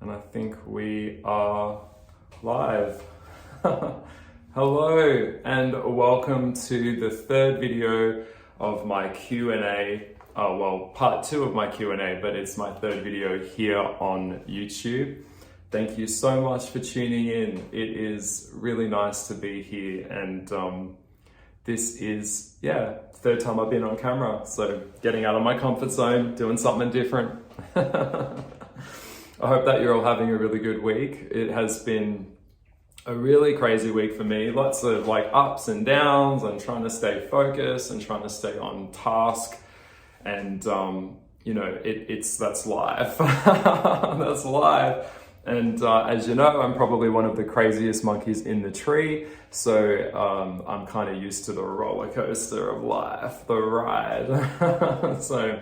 And I think we are live. Hello and welcome to the third video of my Q&A. Well, part 2 of my Q&A, but it's my third video here on YouTube. Thank you so much for tuning in. It is really nice to be here, and this is, third time I've been on camera, so getting out of my comfort zone, doing something different. I hope that you're all having a really good week. It has been a really crazy week for me. Lots of like ups and downs and trying to stay focused and trying to stay on task. And, that's life. That's life. And as you know, I'm probably one of the craziest monkeys in the tree. So I'm kind of used to the roller coaster of life, the ride. So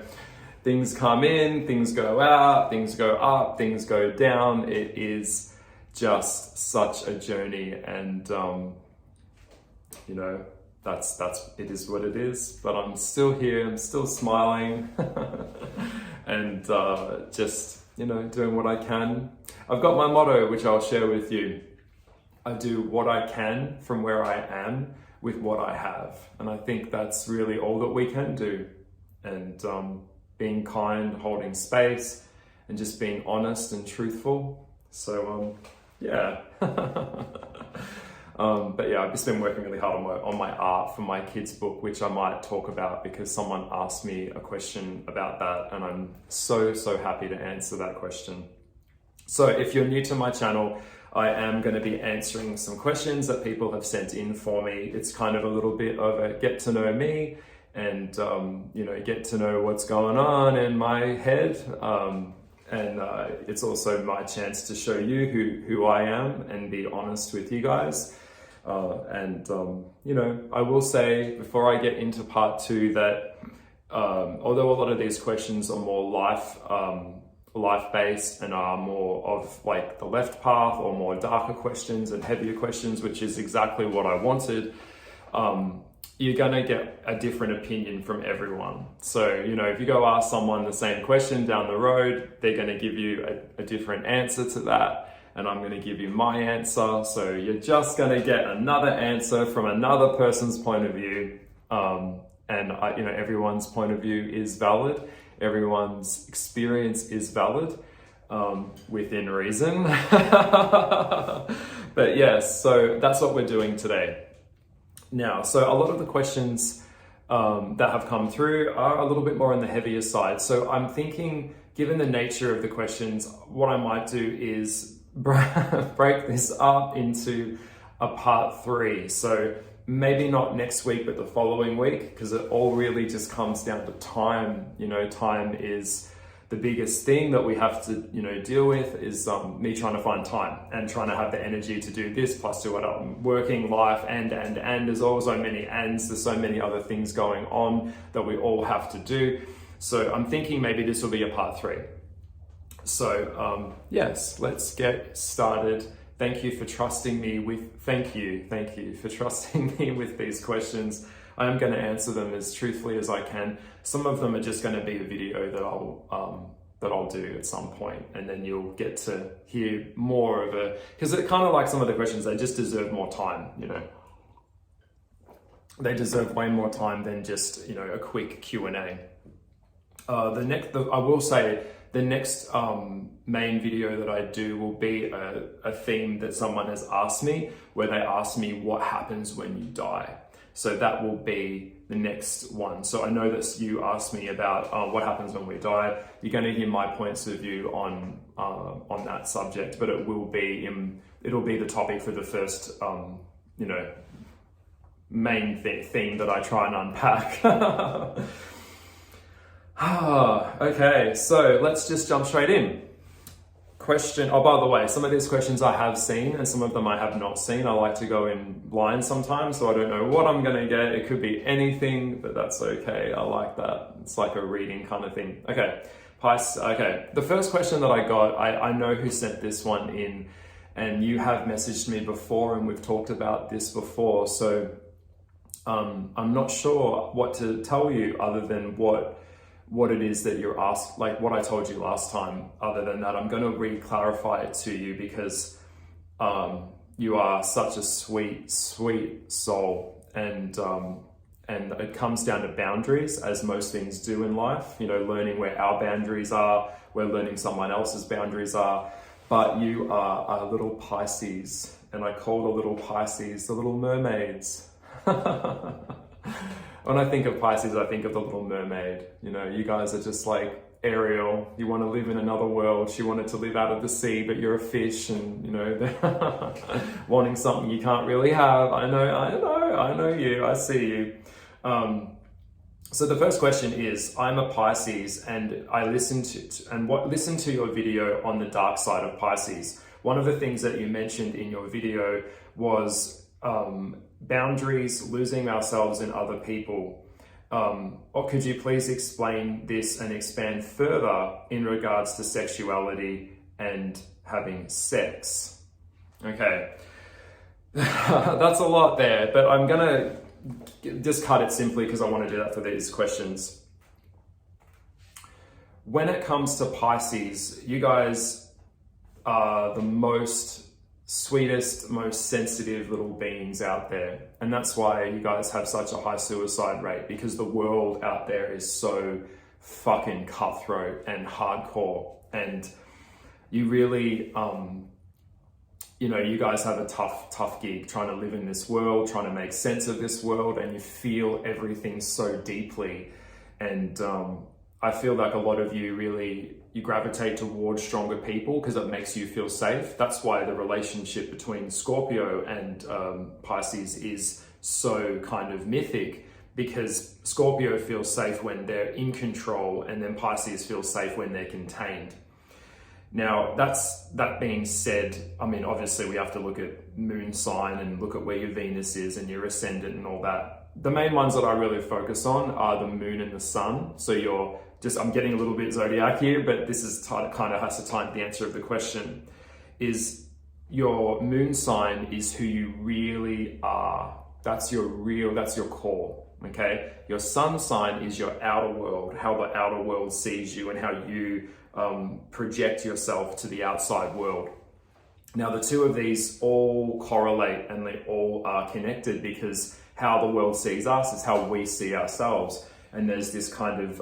things come in, things go out, things go up, things go down. It is just such a journey, and it is what it is. But I'm still here, I'm still smiling, and doing what I can. I've got my motto, which I'll share with you. I do what I can from where I am with what I have, and I think that's really all that we can do. And being kind, holding space, and just being honest and truthful. So, I've just been working really hard on my art for my kids' book, which I might talk about because someone asked me a question about that, and I'm so happy to answer that question. So if you're new to my channel, I am going to be answering some questions that people have sent in for me. It's kind of a little bit of a get to know me, and get to know what's going on in my head, and it's also my chance to show you who I am and be honest with you guys. I will say before I get into part 2 that although a lot of these questions are more life-based and are more of like the left path or more darker questions and heavier questions, which is exactly what I wanted, you're gonna get a different opinion from everyone. So, if you go ask someone the same question down the road, they're gonna give you a different answer to that, and I'm gonna give you my answer. So you're just gonna get another answer from another person's point of view. Everyone's point of view is valid. Everyone's experience is valid, within reason. But yes, so that's what we're doing today. Now, so a lot of the questions that have come through are a little bit more on the heavier side. So I'm thinking, given the nature of the questions, what I might do is break this up into a part 3. So maybe not next week, but the following week, because it all really just comes down to time. Time is the biggest thing that we have to, deal with, is me trying to find time and trying to have the energy to do this, plus do what I'm working, life, and there's also many ands. There's so many other things going on that we all have to do. So I'm thinking maybe this will be a part 3. So yes, let's get started. Thank you for trusting me with, thank you for trusting me with these questions. I am going to answer them as truthfully as I can. Some of them are just going to be a video that I'll do at some point, and then you'll get to hear more of a, because it kind of like some of the questions, they just deserve more time. They deserve way more time than just a quick Q&A. I will say the next main video that I do will be a theme that someone has asked me, where they ask me what happens when you die. So that will be the next one. So I know that you asked me about what happens when we die. You're going to hear my points of view on that subject, but it'll be the topic for the first main theme that I try and unpack. Okay, so let's just jump straight in. Question, by the way, some of these questions I have seen and some of them I have not seen. I like to go in blind sometimes, so I don't know what I'm gonna get. It could be anything, but that's okay. I like that. It's like a reading kind of thing. Okay, Pisces. Okay, the first question that I got, I know who sent this one in, and you have messaged me before, and we've talked about this before. So I'm not sure what to tell you other than what what it is that you're asked, like what I told you last time. Other than that, I'm going to re-clarify it to you because you are such a sweet, sweet soul, and it comes down to boundaries, as most things do in life. You know, learning where our boundaries are, we're learning someone else's boundaries are. But you are a little Pisces, and I call the little Pisces the little mermaids. When I think of Pisces, I think of the little mermaid. You know, you guys are just like Ariel. You want to live in another world. She wanted to live out of the sea, but you're a fish, and you know, wanting something you can't really have. I know you. I see you. So the first question is, I'm a Pisces, and I listened to your video on the dark side of Pisces. One of the things that you mentioned in your video was boundaries, losing ourselves in other people. Or could you please explain this and expand further in regards to sexuality and having sex? Okay, that's a lot there, but I'm gonna just cut it simply because I want to do that for these questions. When it comes to Pisces, you guys are the most sweetest, most sensitive little beings out there. And that's why you guys have such a high suicide rate, because the world out there is so fucking cutthroat and hardcore. And you really, you know, you guys have a tough gig trying to live in this world, trying to make sense of this world, and you feel everything so deeply. And I feel like a lot of you really, you gravitate towards stronger people because it makes you feel safe. That's why the relationship between Scorpio and Pisces is so kind of mythic, because Scorpio feels safe when they're in control, and then Pisces feels safe when they're contained. Now, that being said, I mean, obviously we have to look at moon sign and look at where your Venus is and your ascendant and all that. The main ones that I really focus on are the moon and the sun. So I'm getting a little bit zodiac here, but this is kind of has to tie into the answer of the question. Is your moon sign is who you really are. That's your core, okay? Your sun sign is your outer world, how the outer world sees you and how you project yourself to the outside world. Now, the two of these all correlate and they all are connected, because how the world sees us is how we see ourselves. And there's this kind of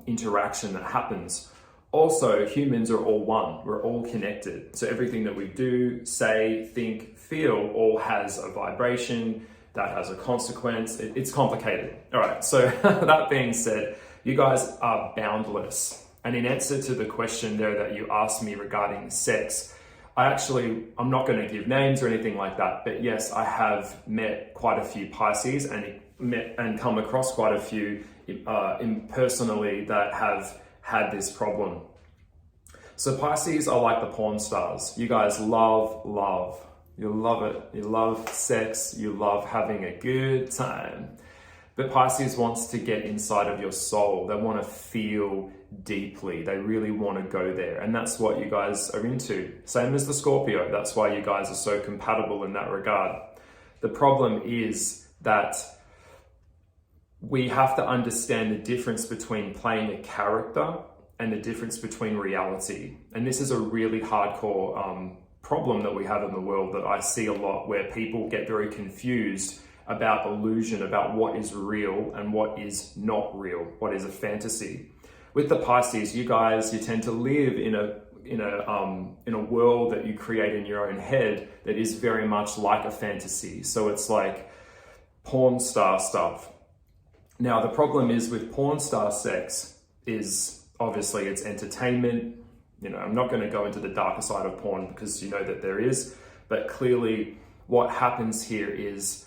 interaction that happens. Also, humans are all one. We're all connected. So everything that we do, say, think, feel, all has a vibration that has a consequence. It's complicated. All right, so that being said, you guys are boundless. And in answer to the question there that you asked me regarding sex, I'm not going to give names or anything like that, but yes, I have met quite a few Pisces and come across quite a few personally that have had this problem. So Pisces are like the porn stars. You guys love. You love it. You love sex. You love having a good time. But Pisces wants to get inside of your soul. They want to feel deeply. They really want to go there. And that's what you guys are into. Same as the Scorpio. That's why you guys are so compatible in that regard. The problem is that we have to understand the difference between playing a character and the difference between reality. And this is a really hardcore problem that we have in the world that I see a lot, where people get very confused about illusion, about what is real and what is not real, what is a fantasy. With the Pisces, you tend to live in a world that you create in your own head that is very much like a fantasy. So it's like porn star stuff. Now, the problem is with porn star sex is obviously it's entertainment. You know, I'm not going to go into the darker side of porn because you know that there is, but clearly what happens here is,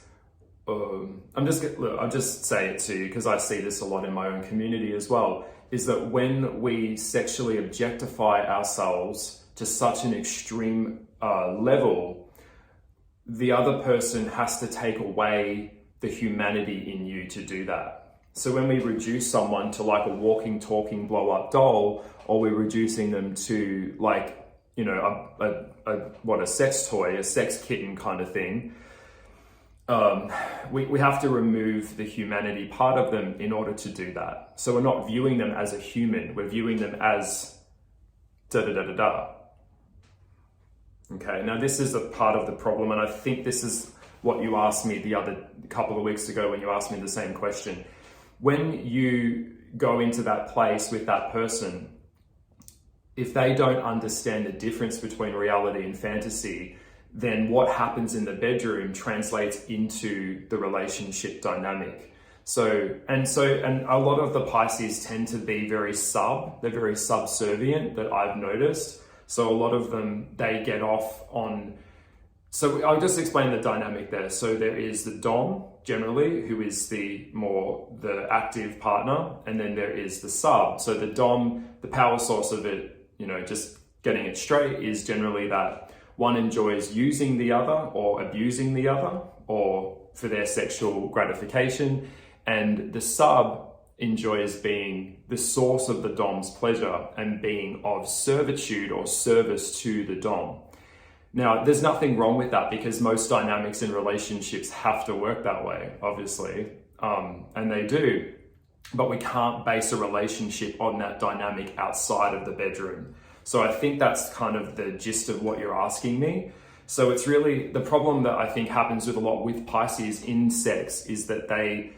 I'll just say it to you because I see this a lot in my own community as well, is that when we sexually objectify ourselves to such an extreme level, the other person has to take away the humanity in you to do that. So when we reduce someone to like a walking, talking, blow up doll, or we're reducing them to like, you know, a sex toy, a sex kitten kind of thing, we have to remove the humanity part of them in order to do that. So we're not viewing them as a human, we're viewing them as da-da-da-da-da. Okay, now this is a part of the problem, and I think this is what you asked me the other couple of weeks ago when you asked me the same question. When you go into that place with that person, if they don't understand the difference between reality and fantasy, then what happens in the bedroom translates into the relationship dynamic. And a lot of the Pisces tend to be they're very subservient, that I've noticed. So a lot of them, they get off on, so I'll just explain the dynamic there. So there is the Dom, generally, who is the active partner, and then there is the sub. So the Dom, the power source of it, just getting it straight, is generally that one enjoys using the other or abusing the other or for their sexual gratification, and the sub enjoys being the source of the Dom's pleasure and being of servitude or service to the Dom. Now, there's nothing wrong with that, because most dynamics in relationships have to work that way, obviously, and they do. But we can't base a relationship on that dynamic outside of the bedroom. So I think that's kind of the gist of what you're asking me. So it's really the problem that I think happens with a lot with Pisces in sex is that they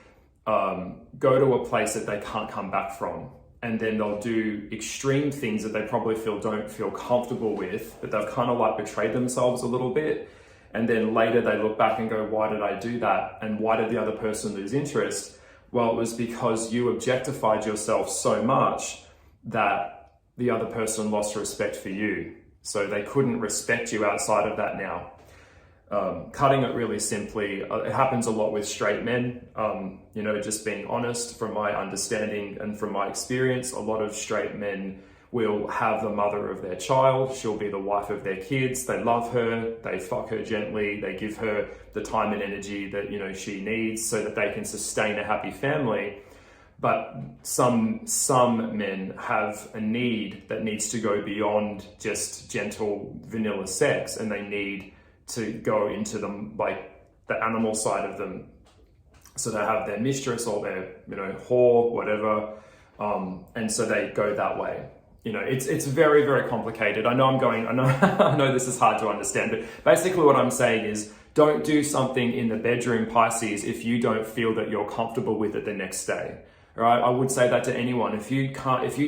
go to a place that they can't come back from. And then they'll do extreme things that they probably don't feel comfortable with, but they've kind of like betrayed themselves a little bit. And then later they look back and go, why did I do that? And why did the other person lose interest? Well, it was because you objectified yourself so much that the other person lost respect for you. So they couldn't respect you outside of that now. Cutting it really simply, it happens a lot with straight men. Just being honest, from my understanding and from my experience, a lot of straight men will have the mother of their child. She'll be the wife of their kids. They love her. They fuck her gently. They give her the time and energy that, she needs so that they can sustain a happy family. But some men have a need that needs to go beyond just gentle vanilla sex, and they need to go into them, like the animal side of them. So they have their mistress or their, whore, whatever. And so they go that way. It's very, very complicated. I know I know this is hard to understand, but basically what I'm saying is don't do something in the bedroom, Pisces, if you don't feel that you're comfortable with it the next day. All right? I would say that to anyone. If you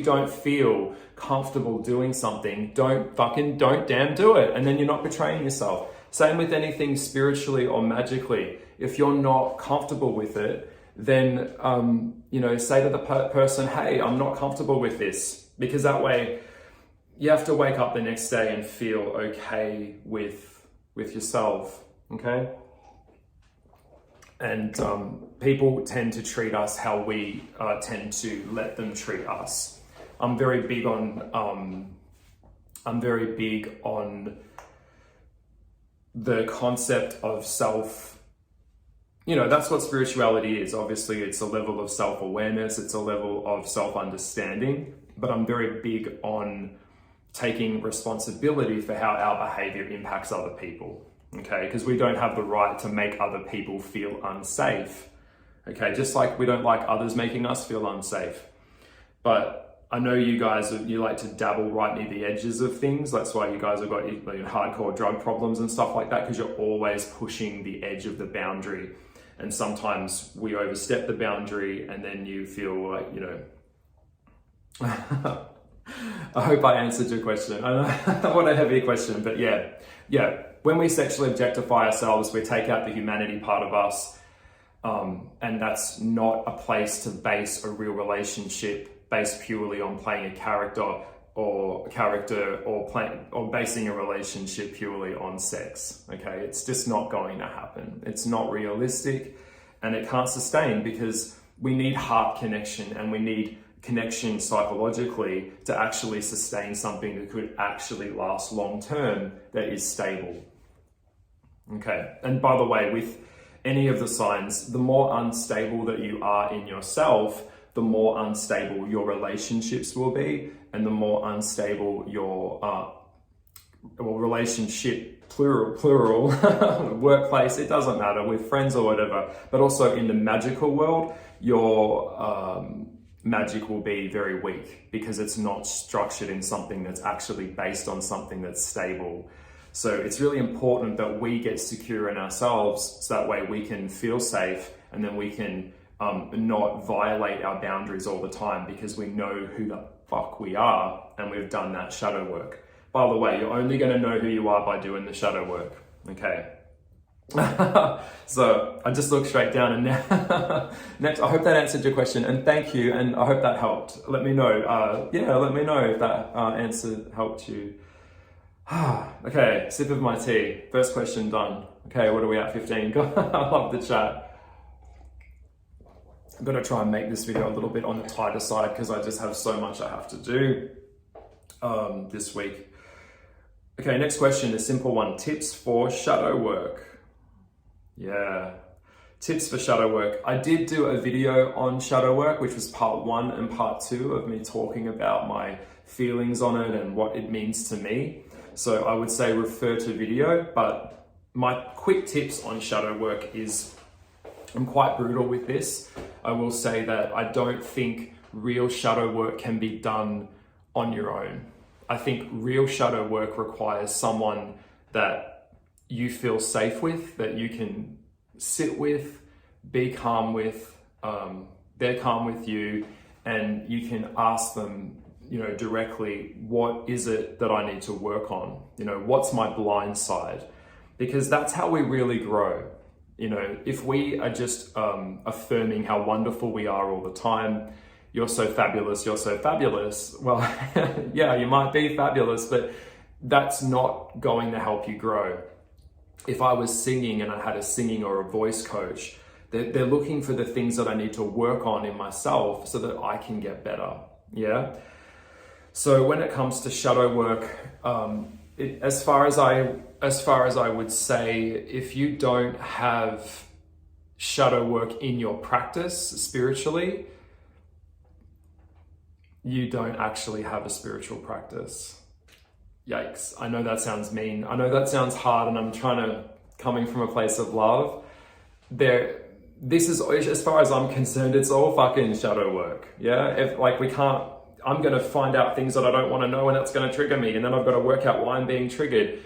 don't feel comfortable doing something, don't damn do it. And then you're not betraying yourself. Same with anything spiritually or magically. If you're not comfortable with it, then, say to the person, hey, I'm not comfortable with this. Because that way you have to wake up the next day and feel okay with yourself, okay? And people tend to treat us how we tend to let them treat us. I'm very big on the concept of self. That's what spirituality is. Obviously, it's a level of self-awareness. It's a level of self-understanding. But I'm very big on taking responsibility for how our behavior impacts other people. Okay, because we don't have the right to make other people feel unsafe. Okay, just like we don't like others making us feel unsafe. But I know you guys, you like to dabble right near the edges of things. That's why you guys have got hardcore drug problems and stuff like that, because you're always pushing the edge of the boundary. And sometimes we overstep the boundary and then you feel like, I hope I answered your question. I know what a heavy question, but yeah. When we sexually objectify ourselves, we take out the humanity part of us, and that's not a place to base a real relationship based purely on playing a character or basing a relationship purely on sex. Okay, it's just not going to happen. It's not realistic, and it can't sustain, because we need heart connection and we need connection psychologically to actually sustain something that could actually last long term, that is stable. Okay, and by the way, with any of the signs, the more unstable that you are in yourself, the more unstable your relationships will be, and the more unstable your well, relationship, plural, workplace, it doesn't matter, with friends or whatever, but also in the magical world, your magic will be very weak because it's not structured in something that's actually based on something that's stable. So it's really important that we get secure in ourselves so that way we can feel safe, and then we can not violate our boundaries all the time because we know who the fuck we are and we've done that shadow work. By the way, you're only going to know who you are by doing the shadow work, okay? So I just looked straight down, and now next, I hope that answered your question, and thank you, and I hope that helped. Let me know. Let me know if that answer helped you. Okay, sip of my tea. First question done. Okay, what are we at? 15. I love the chat. I'm gonna try and make this video a little bit on the tighter side because I just have so much I have to do this week. Okay, next question, a simple one. Tips for shadow work. Yeah, tips for shadow work. I did do a video on shadow work, which was part 1 and part 2 of me talking about my feelings on it and what it means to me. So I would say refer to video, but my quick tips on shadow work is, I'm quite brutal with this. I will say that I don't think real shadow work can be done on your own. I think real shadow work requires someone that you feel safe with, that you can sit with, be calm with, they're calm with you, and you can ask them, directly, what is it that I need to work on? What's my blind side? Because that's how we really grow. If we are just affirming how wonderful we are all the time, you're so fabulous, well, yeah, you might be fabulous, but that's not going to help you grow. If I was singing and I had a singing or a voice coach, they're looking for the things that I need to work on in myself so that I can get better, yeah? So when it comes to shadow work, as far as I would say, if you don't have shadow work in your practice spiritually, you don't actually have a spiritual practice. Yikes. I know that sounds mean. I know that sounds hard, and I'm coming from a place of love. This is, as far as I'm concerned, it's all fucking shadow work. Yeah. I'm going to find out things that I don't want to know, and that's going to trigger me. And then I've got to work out why I'm being triggered.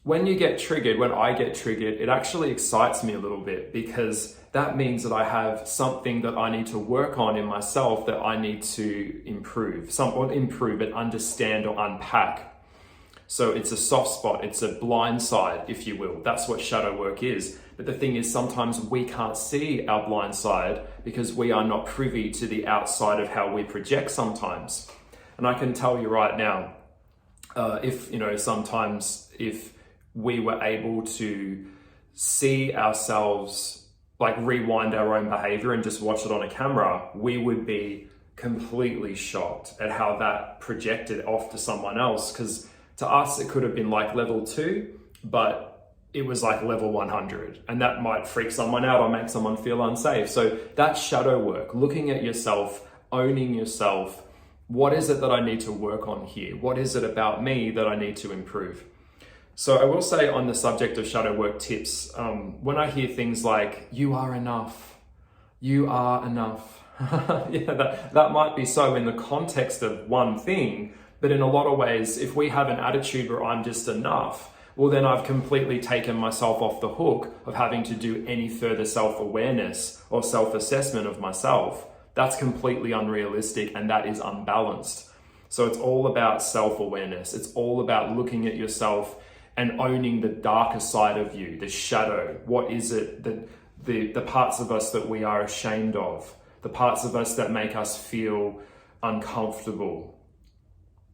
When I get triggered, it actually excites me a little bit, because that means that I have something that I need to work on in myself, that I need to improve, but understand or unpack. So it's a soft spot, it's a blind side, if you will. That's what shadow work is. But the thing is, sometimes we can't see our blind side because we are not privy to the outside of how we project sometimes. And I can tell you right now, sometimes if we were able to see ourselves, like rewind our own behavior and just watch it on a camera, we would be completely shocked at how that projected off to someone else. Because to us, it could have been like level 2, but it was like level 100. And that might freak someone out or make someone feel unsafe. So that's shadow work, looking at yourself, owning yourself. What is it that I need to work on here? What is it about me that I need to improve? So I will say, on the subject of shadow work tips, when I hear things like, you are enough, yeah, that might be so in the context of one thing, but in a lot of ways, if we have an attitude where I'm just enough, well, then I've completely taken myself off the hook of having to do any further self-awareness or self-assessment of myself. That's completely unrealistic, and that is unbalanced. So it's all about self-awareness. It's all about looking at yourself and owning the darker side of you, the shadow. What is it that the parts of us that we are ashamed of, the parts of us that make us feel uncomfortable?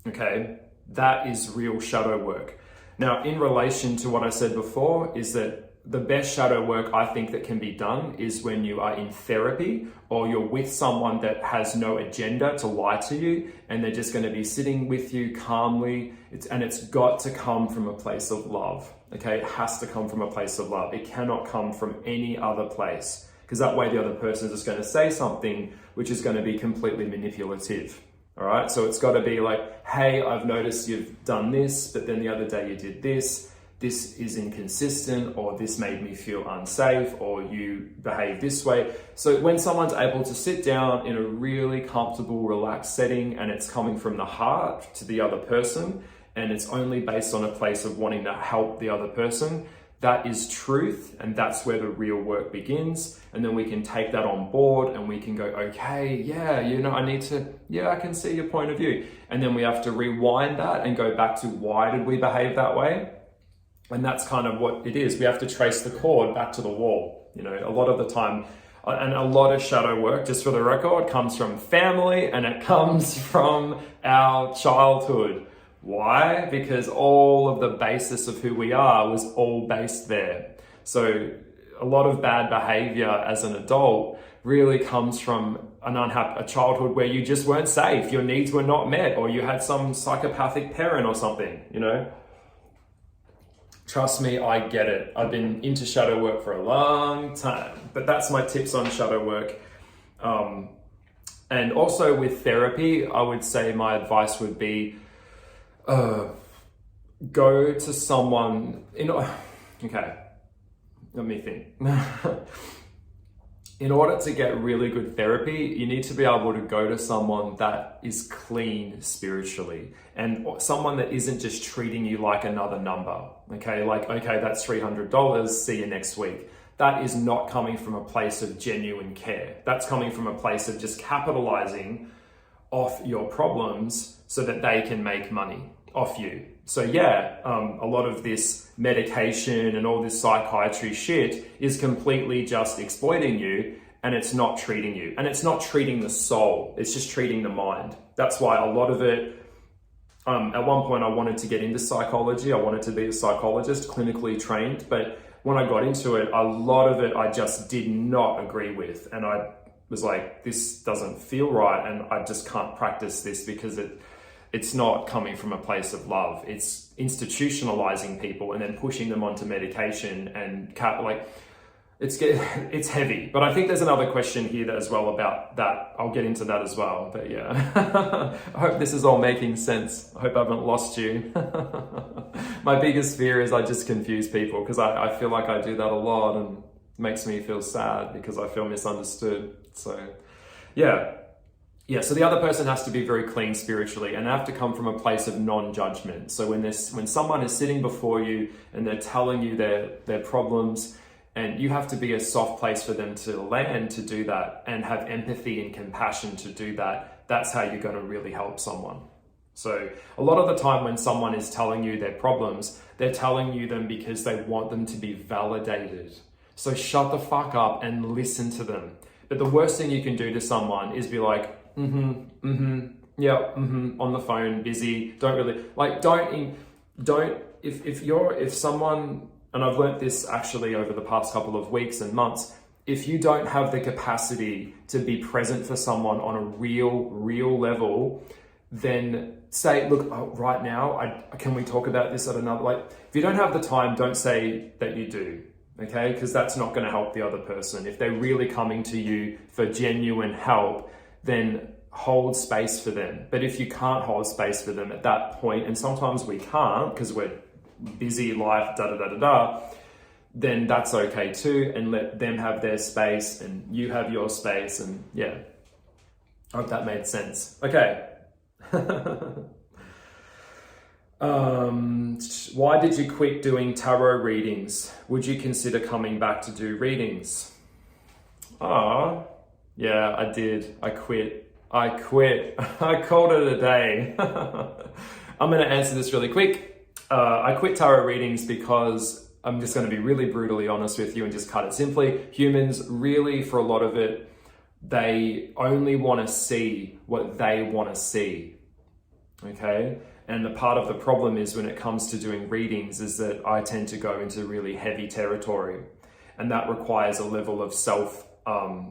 Okay, that is real shadow work. Now, in relation to what I said before, is that the best shadow work I think that can be done is when you are in therapy, or you're with someone that has no agenda to lie to you, and they're just going to be sitting with you calmly. It's got to come from a place of love. Okay, it has to come from a place of love. It cannot come from any other place, because that way the other person is just going to say something which is going to be completely manipulative. All right, so it's got to be like, hey, I've noticed you've done this, but then the other day you did this. This is inconsistent, or this made me feel unsafe, or you behave this way. So when someone's able to sit down in a really comfortable, relaxed setting, and it's coming from the heart to the other person, and it's only based on a place of wanting to help the other person, that is truth, and that's where the real work begins. And then we can take that on board and we can go, okay, yeah, I can see your point of view. And then we have to rewind that and go back to, why did we behave that way? And that's kind of what it is. We have to trace the cord back to the wall. A lot of the time, and a lot of shadow work, just for the record, comes from family, and it comes from our childhood. Why? Because all of the basis of who we are was all based there. So a lot of bad behavior as an adult really comes from a childhood where you just weren't safe, your needs were not met, or you had some psychopathic parent or something, Trust me, I get it. I've been into shadow work for a long time, but that's my tips on shadow work. And also with therapy, I would say my advice would be, go to someone, okay, let me think. In order to get really good therapy, you need to be able to go to someone that is clean spiritually, and someone that isn't just treating you like another number. Okay, like, okay, that's $300, see you next week. That is not coming from a place of genuine care. That's coming from a place of just capitalizing off your problems so that they can make money off you. So yeah, a lot of this medication and all this psychiatry shit is completely just exploiting you, and it's not treating you. And it's not treating the soul, it's just treating the mind. That's why a lot of it, at one point I wanted to get into psychology. I wanted to be a psychologist, clinically trained, but when I got into it, a lot of it I just did not agree with. And I was like, this doesn't feel right, and I just can't practice this because it's not coming from a place of love. It's institutionalizing people and then pushing them onto medication, and it's heavy. But I think there's another question here as well about that. I'll get into that as well. But yeah, I hope this is all making sense. I hope I haven't lost you. My biggest fear is I just confuse people, because I feel like I do that a lot, and it makes me feel sad because I feel misunderstood. So yeah. Yeah, so the other person has to be very clean spiritually, and they have to come from a place of non-judgment. So when someone is sitting before you and they're telling you their problems, and you have to be a soft place for them to land to do that, and have empathy and compassion to do that, that's how you're going to really help someone. So a lot of the time when someone is telling you their problems, they're telling you them because they want them to be validated. So shut the fuck up and listen to them. But the worst thing you can do to someone is be like, on the phone, busy, if someone, and I've learnt this actually over the past couple of weeks and months, if you don't have the capacity to be present for someone on a real level, then say, look, right now, can we talk about this at another, if you don't have the time, don't say that you do. Okay, because that's not going to help the other person. If they're really coming to you for genuine help, then hold space for them. But if you can't hold space for them at that point, and sometimes we can't because we're busy, life, then that's okay too, and let them have their space and you have your space. And yeah, I hope that made sense. Okay. Why did you quit doing tarot readings? Would you consider coming back to do readings? Yeah, I did. I quit. I called it a day. I'm going to answer this really quick. I quit tarot readings because I'm just going to be really brutally honest with you and just cut it simply. Humans really, for a lot of it, they only want to see what they want to see. Okay? And the part of the problem is when it comes to doing readings is that I tend to go into really heavy territory, and that requires a level of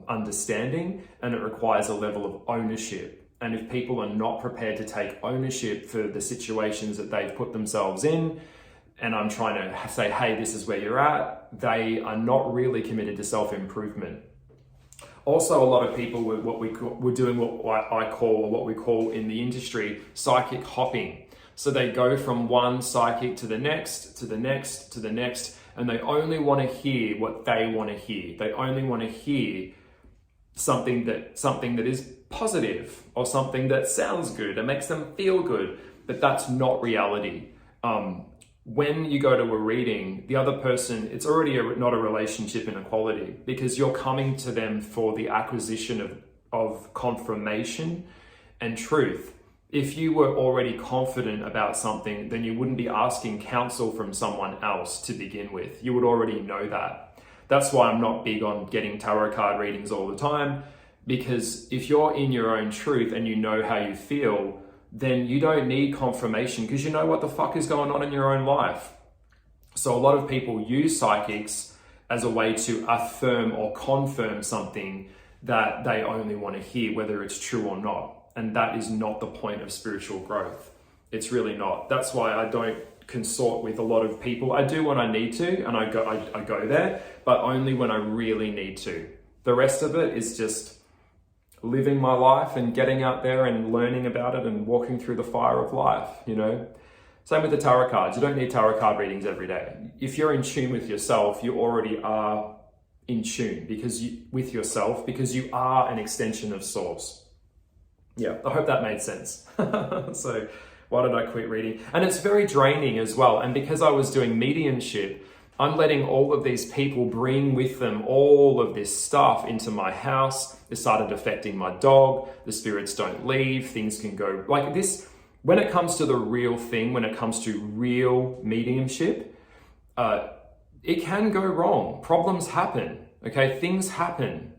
understanding, and it requires a level of ownership. And if people are not prepared to take ownership for the situations that they've put themselves in, and I'm trying to say, hey, this is where you're at, they are not really committed to self-improvement. Also, a lot of people were doing what we call in the industry psychic hopping. So they go from one psychic to the next, to the next, to the next, and they only want to hear what they want to hear. They only want to hear something that is positive, or something that sounds good and makes them feel good. But that's not reality. When you go to a reading, the other person, it's already not a relationship inequality, because you're coming to them for the acquisition of confirmation and truth. If you were already confident about something, then you wouldn't be asking counsel from someone else to begin with. You would already know that. That's why I'm not big on getting tarot card readings all the time, because if you're in your own truth and you know how you feel, then you don't need confirmation, because you know what the fuck is going on in your own life. So a lot of people use psychics as a way to affirm or confirm something that they only want to hear, whether it's true or not. And that is not the point of spiritual growth. It's really not. That's why I don't consort with a lot of people. I do when I need to, and I go there, but only when I really need to. The rest of it is just living my life and getting out there and learning about it and walking through the fire of life, you know? Same with the tarot cards. You don't need tarot card readings every day. If you're in tune with yourself, you already are in tune with yourself, because you are an extension of source. Yeah, I hope that made sense. So why did I quit reading? And it's very draining as well. And because I was doing mediumship, I'm letting all of these people bring with them all of this stuff into my house. It started affecting my dog. The spirits don't leave. Things can go like this. When it comes to the real thing, when it comes to real mediumship, it can go wrong. Problems happen. Okay, things happen.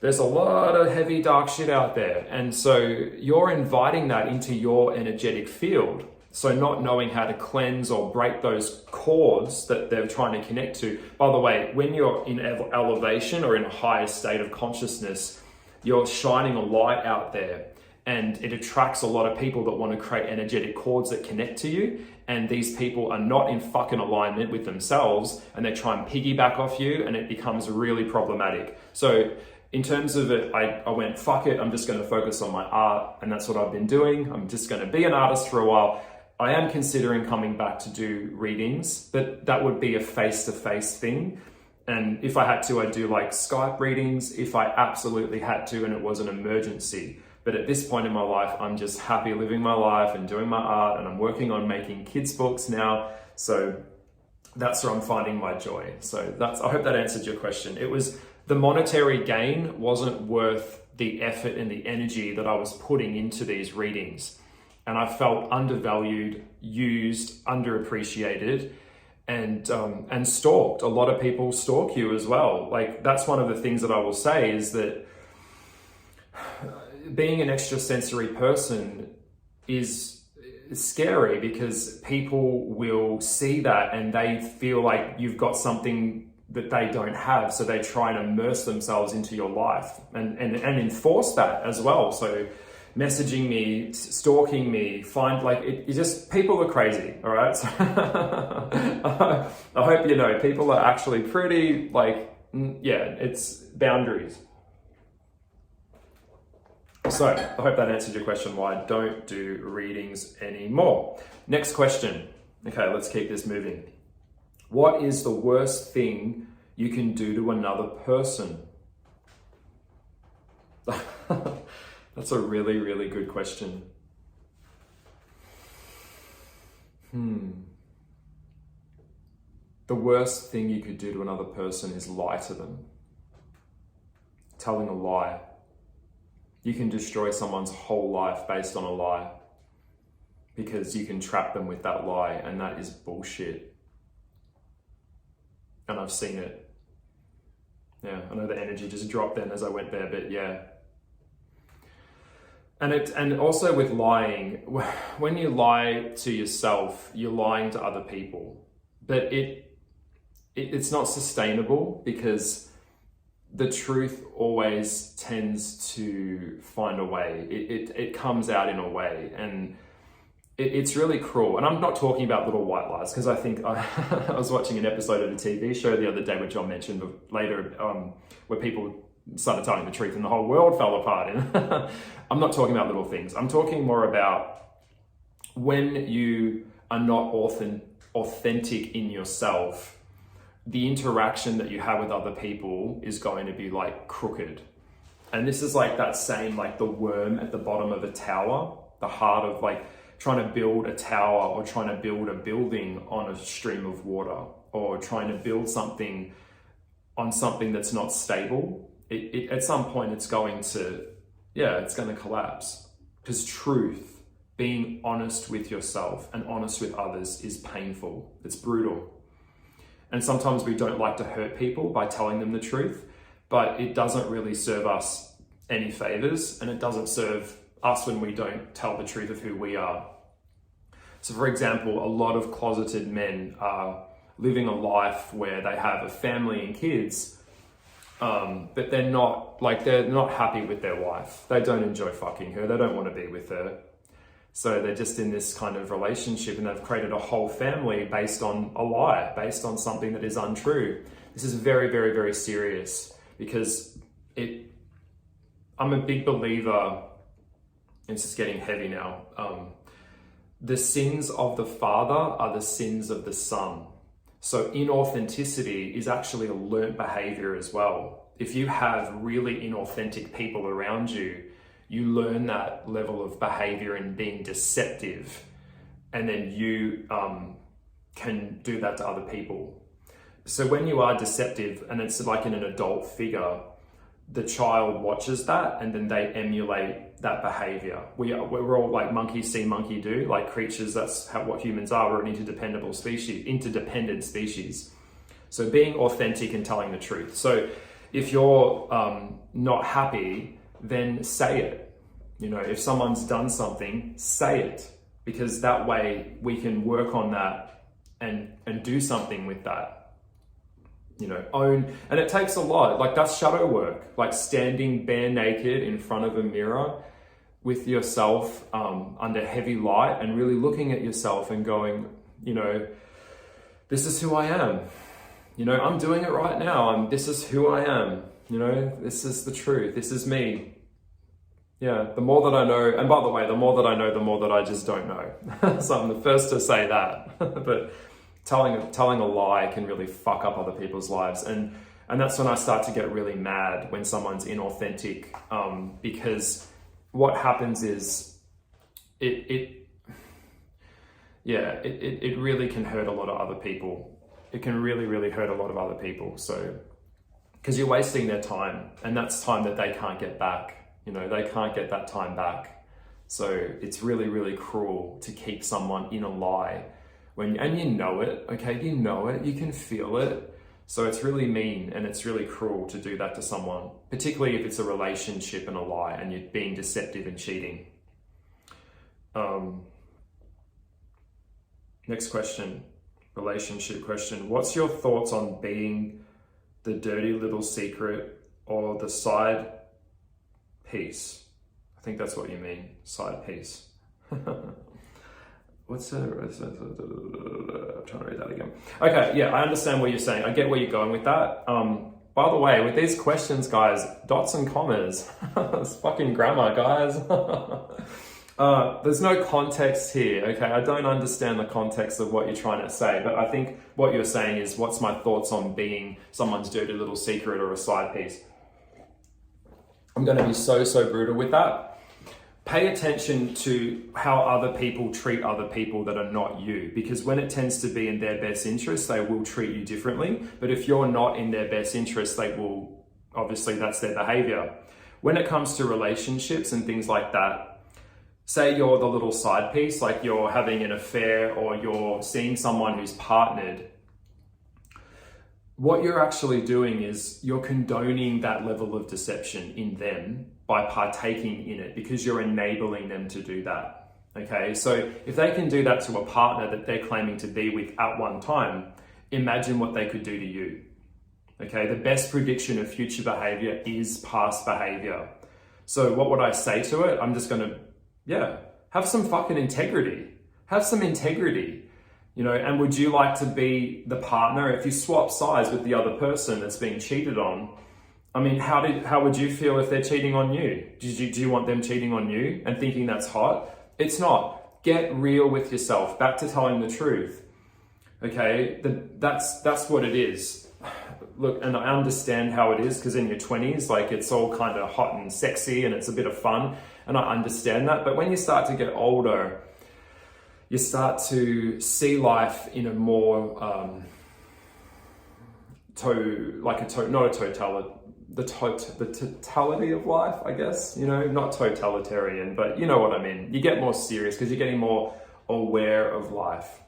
There's a lot of heavy, dark shit out there. And so you're inviting that into your energetic field. So not knowing how to cleanse or break those cords that they're trying to connect to. By the way, when you're in elevation or in a higher state of consciousness, you're shining a light out there, and it attracts a lot of people that want to create energetic cords that connect to you. And these people are not in fucking alignment with themselves, and they try and piggyback off you, and it becomes really problematic. So in terms of it, I went, fuck it, I'm just going to focus on my art, and that's what I've been doing. I'm just going to be an artist for a while. I am considering coming back to do readings, but that would be a face-to-face thing. And if I had to, I'd do like Skype readings if I absolutely had to and it was an emergency. But at this point in my life, I'm just happy living my life and doing my art, and I'm working on making kids' books now. So that's where I'm finding my joy. So I hope that answered your question. It was, the monetary gain wasn't worth the effort and the energy that I was putting into these readings. And I felt undervalued, used, underappreciated, and stalked. A lot of people stalk you as well. Like, that's one of the things that I will say, is that being an extrasensory person is scary, because people will see that and they feel like you've got something that they don't have. So they try and immerse themselves into your life and enforce that as well. So messaging me, stalking me, people are crazy, all right? So I hope you know, people are actually pretty, it's boundaries. So I hope that answered your question, why I don't do readings anymore. Next question. Okay, let's keep this moving. What is the worst thing you can do to another person? That's a really, really good question. The worst thing you could do to another person is lie to them. Telling a lie. You can destroy someone's whole life based on a lie, because you can trap them with that lie, and that is bullshit. And I've seen it. Yeah, I know the energy just dropped then as I went there, but yeah. And also with lying, when you lie to yourself, you're lying to other people. But it's not sustainable, because the truth always tends to find a way. It comes out in a way. And it's really cruel. And I'm not talking about little white lies, because I think I was watching an episode of a TV show the other day, which John mentioned later, where people started telling the truth and the whole world fell apart. And I'm not talking about little things. I'm talking more about when you are not authentic in yourself, the interaction that you have with other people is going to be like crooked. And this is like that same, like the worm at the bottom of a tower, the heart of like trying to build a tower or trying to build a building on a stream of water, or trying to build something on something that's not stable. It at some point it's going to collapse, because truth, being honest with yourself and honest with others, is painful. It's brutal. And sometimes we don't like to hurt people by telling them the truth, but it doesn't really serve us any favors, and it doesn't serve us when we don't tell the truth of who we are. So for example, a lot of closeted men are living a life where they have a family and kids, but they're not happy with their wife. They don't enjoy fucking her. They don't want to be with her. So they're just in this kind of relationship, and they've created a whole family based on a lie, based on something that is untrue. This is very, very, very serious, because I'm a big believer, it's just getting heavy now. The sins of the father are the sins of the son. So inauthenticity is actually a learnt behavior as well. If you have really inauthentic people around you, you learn that level of behavior and being deceptive, and then you can do that to other people. So when you are deceptive, and it's like in an adult figure, the child watches that and then they emulate that behavior. We're all like monkey see, monkey do, like creatures. That's what humans are. We're an interdependent species. So being authentic and telling the truth. So if you're not happy, then say it. You know, if someone's done something, say it, because that way we can work on that and do something with that. You know, own, and it takes a lot. Like that's shadow work, like standing bare naked in front of a mirror with yourself under heavy light, and really looking at yourself and going, you know, this is who I am. You know, I'm doing it right now. This is who I am. You know, this is the truth. This is me. Yeah, the more that I know, and by the way, the more that I know, the more that I just don't know. So I'm the first to say that. But telling a lie can really fuck up other people's lives. And that's when I start to get really mad when someone's inauthentic, because what happens is it really can hurt a lot of other people. It can really, really hurt a lot of other people. So, because you're wasting their time, and that's time that they can't get back. You know, they can't get that time back. So it's really, really cruel to keep someone in a lie and you know it, okay? You know it, you can feel it. So it's really mean and it's really cruel to do that to someone, particularly if it's a relationship and a lie and you're being deceptive and cheating. Next question, relationship question. What's your thoughts on being the dirty little secret or the side piece? I think that's what you mean, side piece. I'm trying to read that again. Okay, yeah, I understand what you're saying. I get where you're going with that. By the way, with these questions, guys, dots and commas. It's fucking grammar, guys. There's no context here, okay? I don't understand the context of what you're trying to say, but I think what you're saying is, what's my thoughts on being someone's dirty little secret or a side piece? I'm going to be so brutal with that. Pay attention to how other people treat other people that are not you, because when it tends to be in their best interest, they will treat you differently. But if you're not in their best interest, they will, obviously that's their behavior. When it comes to relationships and things like that, say you're the little side piece, like you're having an affair or you're seeing someone who's partnered, what you're actually doing is you're condoning that level of deception in them by partaking in it, because you're enabling them to do that. Okay, so if they can do that to a partner that they're claiming to be with at one time, imagine what they could do to you. Okay, the best prediction of future behavior is past behavior. So what would I say to it? I'm just gonna, have some fucking integrity. Have some integrity. You know, and would you like to be the partner if you swap sides with the other person that's being cheated on? I mean, how would you feel if they're cheating on you? Do you want them cheating on you and thinking that's hot? It's not. Get real with yourself. Back to telling the truth. Okay, that's what it is. Look, and I understand how it is because in your 20s, like it's all kind of hot and sexy and it's a bit of fun. And I understand that. But when you start to get older, you start to see life in a more, the totality of life, I guess, you know, not totalitarian, but you know what I mean. You get more serious because you're getting more aware of life.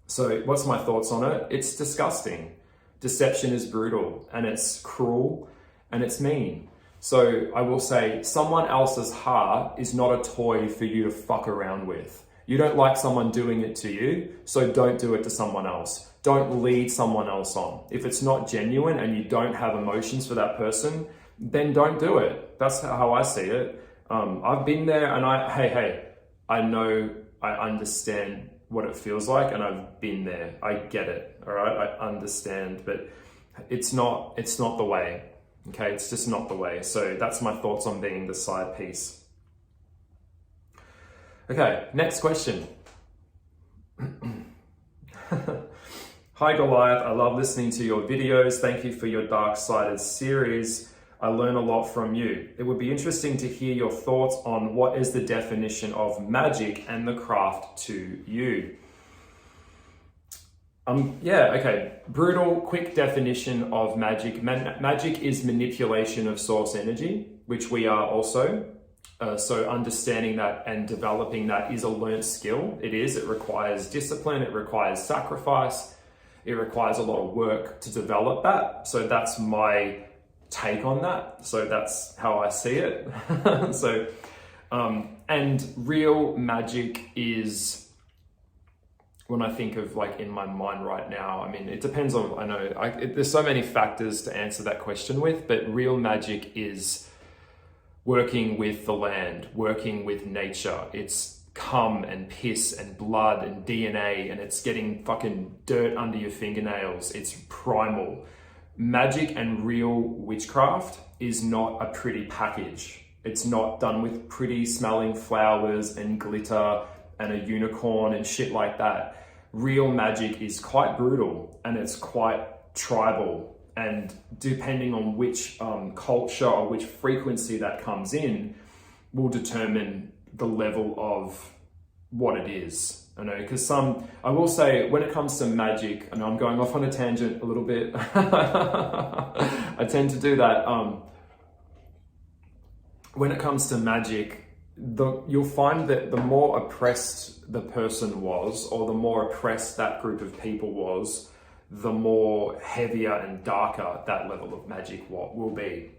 So what's my thoughts on it? It's disgusting. Deception is brutal and it's cruel and it's mean. So I will say someone else's heart is not a toy for you to fuck around with. You don't like someone doing it to you, so don't do it to someone else. Don't lead someone else on. If it's not genuine and you don't have emotions for that person, then don't do it. That's how I see it. I've been there and I know, I understand what it feels like and I've been there. I get it, all right? I understand, but it's not the way, okay? It's just not the way. So that's my thoughts on being the side piece. Okay, next question. Hi Goliath, I love listening to your videos. Thank you for your Dark-Sided series. I learn a lot from you. It would be interesting to hear your thoughts on what is the definition of magic and the craft to you. Brutal, quick definition of magic. Magic is manipulation of source energy, which we are also. So understanding that and developing that is a learnt skill. It requires discipline, it requires sacrifice, it requires a lot of work to develop that. So that's my take on that. So that's how I see it. And real magic is, when I think of like in my mind right now, I mean, it depends on, there's so many factors to answer that question with, but real magic is working with the land, working with nature. It's cum and piss and blood and DNA, and it's getting fucking dirt under your fingernails. It's primal. Magic and real witchcraft is not a pretty package. It's not done with pretty smelling flowers and glitter and a unicorn and shit like that. Real magic is quite brutal and it's quite tribal. And depending on which culture or which frequency that comes in will determine the level of what it is. I know, because I will say when it comes to magic, and I'm going off on a tangent a little bit, I tend to do that. When it comes to magic, you'll find that the more oppressed the person was, or the more oppressed that group of people was, the more heavier and darker that level of magic will be.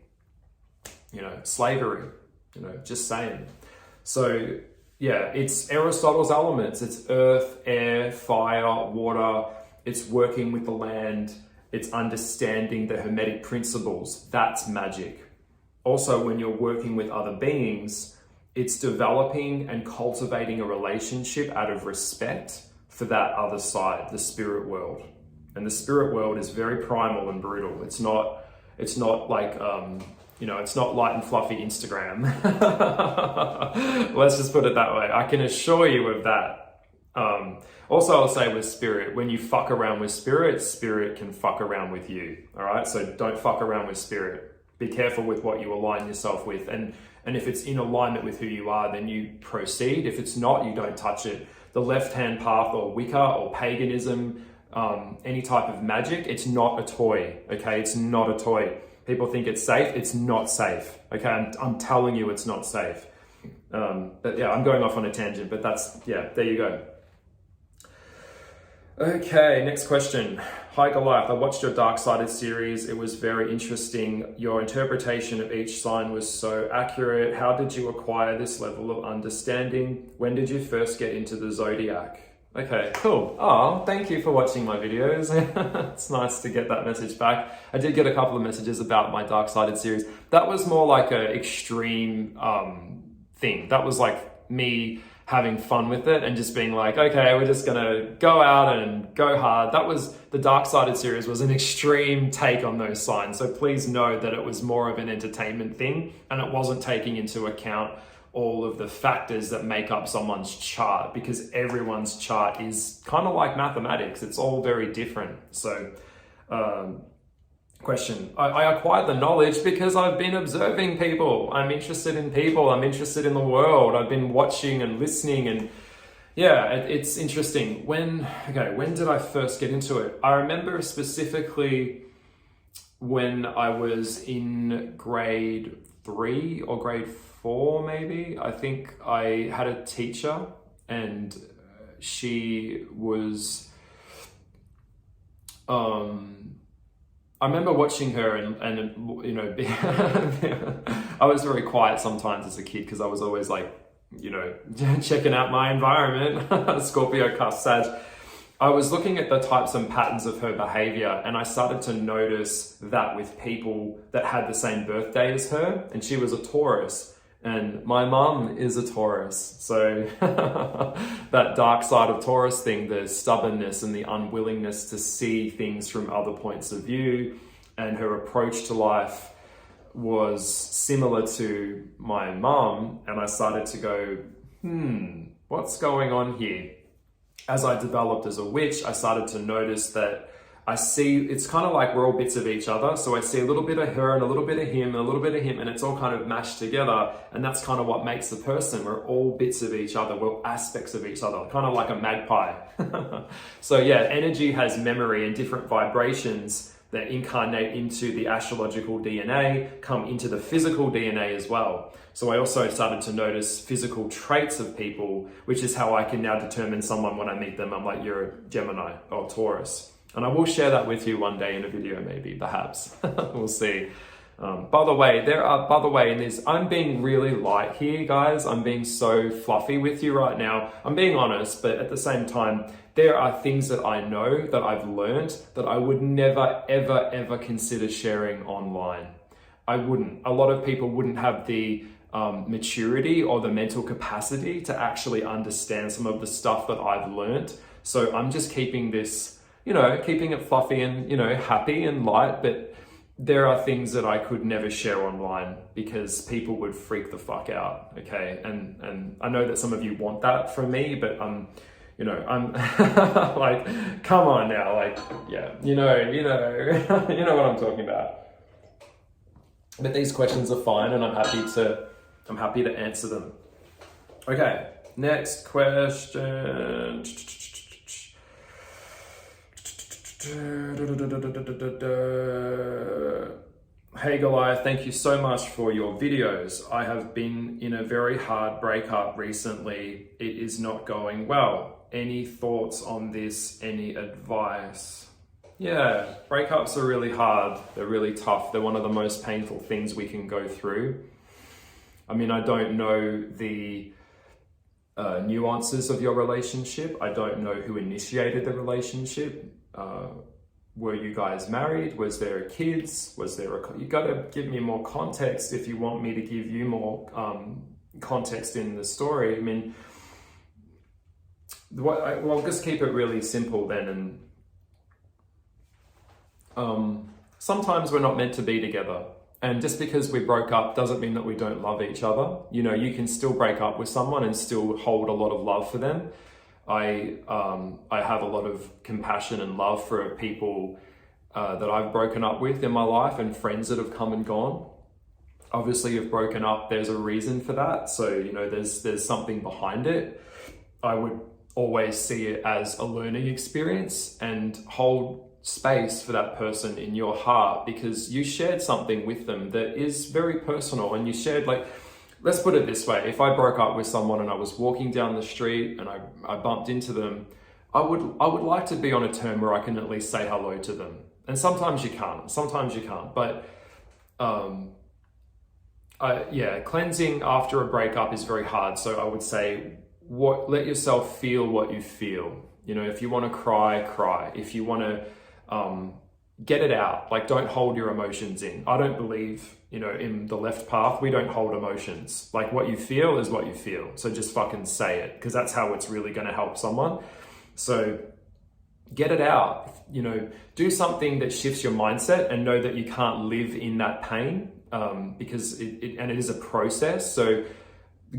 You know, slavery, just saying. So yeah, it's Aristotle's elements. It's earth, air, fire, water. It's working with the land. It's understanding the Hermetic principles. That's magic. Also, when you're working with other beings, it's developing and cultivating a relationship out of respect for that other side, the spirit world. And the spirit world is very primal and brutal. It's not like, it's not light and fluffy Instagram. Let's just put it that way. I can assure you of that. Also, I'll say with spirit, when you fuck around with spirit, spirit can fuck around with you. All right. So don't fuck around with spirit. Be careful with what you align yourself with. And if it's in alignment with who you are, then you proceed. If it's not, you don't touch it. The left-hand path or Wicca or paganism, any type of magic, it's not a toy, okay? It's not a toy. People think it's safe. It's not safe, okay? I'm telling you it's not safe. But yeah, I'm going off on a tangent, but there you go. Okay, next question. Hi Goliath, I watched your Dark-Sided series. It was very interesting. Your interpretation of each sign was so accurate. How did you acquire this level of understanding? When did you first get into the Zodiac? Okay, cool. Oh, thank you for watching my videos. It's nice to get that message back. I did get a couple of messages about my Dark-Sided series. That was more like an extreme thing. That was like me having fun with it and just being like, okay, we're just gonna go out and go hard. That was, the Dark-Sided series was an extreme take on those signs. So please know that it was more of an entertainment thing and it wasn't taking into account all of the factors that make up someone's chart, because everyone's chart is kind of like mathematics. It's all very different. So, question. I acquired the knowledge because I've been observing people. I'm interested in people. I'm interested in the world. I've been watching and listening, and yeah, it's interesting. When did I first get into it? I remember specifically when I was in grade 3 or grade 4, maybe. I think I had a teacher and she was, I remember watching her and you know, I was very quiet sometimes as a kid because I was always like, you know, checking out my environment. Scorpio, cusp, Sag. I was looking at the types and patterns of her behavior, and I started to notice that with people that had the same birthday as her, and she was a Taurus, and my mum is a Taurus. So that dark side of Taurus thing, the stubbornness and the unwillingness to see things from other points of view, and her approach to life was similar to my mum, and I started to go, what's going on here? As I developed as a witch, I started to notice that I see, it's kind of like we're all bits of each other. So I see a little bit of her and a little bit of him and a little bit of him, and it's all kind of mashed together. And that's kind of what makes the person. We're all bits of each other. We're aspects of each other, kind of like a magpie. So yeah, energy has memory and different vibrations that incarnate into the astrological DNA, come into the physical DNA as well. So I also started to notice physical traits of people, which is how I can now determine someone when I meet them. I'm like, you're a Gemini or Taurus. And I will share that with you one day in a video, maybe, perhaps. We'll see. By the way, in this, I'm being really light here, guys. I'm being so fluffy with you right now. I'm being honest, but at the same time, there are things that I know, that I've learned, that I would never, ever, ever consider sharing online. I wouldn't. A lot of people wouldn't have the maturity or the mental capacity to actually understand some of the stuff that I've learned. So I'm just keeping this, you know, keeping it fluffy and, you know, happy and light, but there are things that I could never share online because people would freak the fuck out, okay? And I know that some of you want that from me, but you know, I'm like, come on now, like, yeah, you know, you know what I'm talking about. But these questions are fine, and I'm happy to answer them. Okay, next question. Hey Goliath, thank you so much for your videos. I have been in a very hard breakup recently. It is not going well. Any thoughts on this? Any advice? Yeah, breakups are really hard. They're really tough. They're one of the most painful things we can go through. I mean, I don't know the nuances of your relationship. I don't know who initiated the relationship. Were you guys married? Was there kids? You gotta give me more context if you want me to give you more context in the story. I mean, I'll just keep it really simple then. And sometimes we're not meant to be together. And just because we broke up doesn't mean that we don't love each other. You know, you can still break up with someone and still hold a lot of love for them. I have a lot of compassion and love for people that I've broken up with in my life, and friends that have come and gone. Obviously, you've broken up, there's a reason for that. So, you know, there's something behind it. I would always see it as a learning experience and hold space for that person in your heart, because you shared something with them that is very personal, and you shared, like, let's put it this way. If I broke up with someone and I was walking down the street and I bumped into them, I would like to be on a term where I can at least say hello to them. And sometimes you can't, but cleansing after a breakup is very hard. So I would say, let yourself feel what you feel. You know, if you want to cry, cry. If you want to get it out. Like, don't hold your emotions in. I don't believe, you know, in the left path, we don't hold emotions. Like, what you feel is what you feel. So just fucking say it, because that's how it's really going to help someone. So get it out, you know, do something that shifts your mindset, and know that you can't live in that pain, because it is a process. So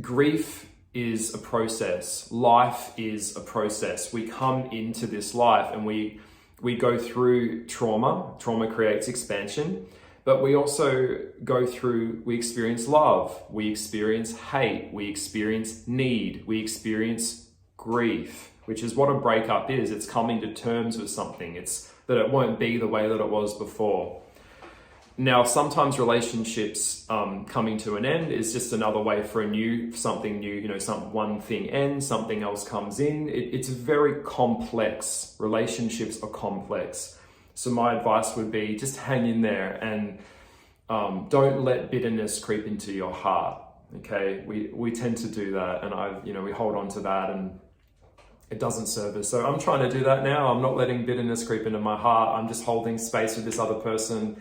grief is a process. Life is a process. We come into this life and we go through trauma. Trauma creates expansion, but we also we experience love, we experience hate, we experience need, we experience grief, which is what a breakup is. It's coming to terms with something. It's that it won't be the way that it was before. Now, sometimes relationships coming to an end is just another way for something new, you know, one thing ends, something else comes in. It's very complex. Relationships are complex. So my advice would be just hang in there, and don't let bitterness creep into your heart. Okay, we tend to do that, and we hold on to that, and it doesn't serve us. So I'm trying to do that now. I'm not letting bitterness creep into my heart. I'm just holding space with this other person,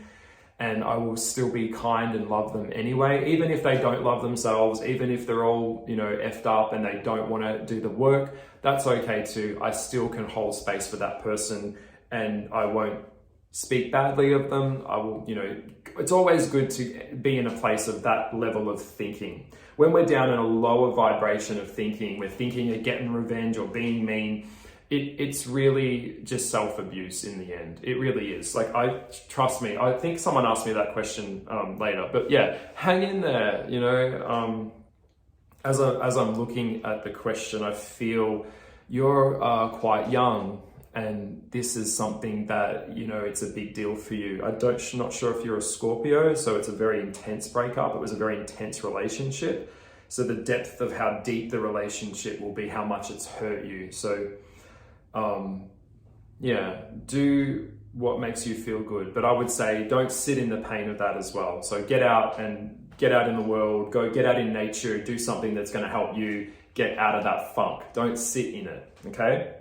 and I will still be kind and love them anyway, even if they don't love themselves, even if they're all, you know, effed up and they don't want to do the work. That's okay too. I still can hold space for that person, and I won't speak badly of them. I will, you know, it's always good to be in a place of that level of thinking. When we're down in a lower vibration of thinking, we're thinking of getting revenge or being mean, it's really just self-abuse in the end. It really is. Like, trust me, I think someone asked me that question later, but yeah, hang in there, you know. As I'm looking at the question, I feel you're quite young, and this is something that, you know, it's a big deal for you. Not sure if you're a Scorpio, so it's a very intense breakup. It was a very intense relationship. So the depth of how deep the relationship will be, how much it's hurt you. So yeah, do what makes you feel good. But I would say don't sit in the pain of that as well. So get out in the world, get out in nature, do something that's going to help you get out of that funk. Don't sit in it, okay?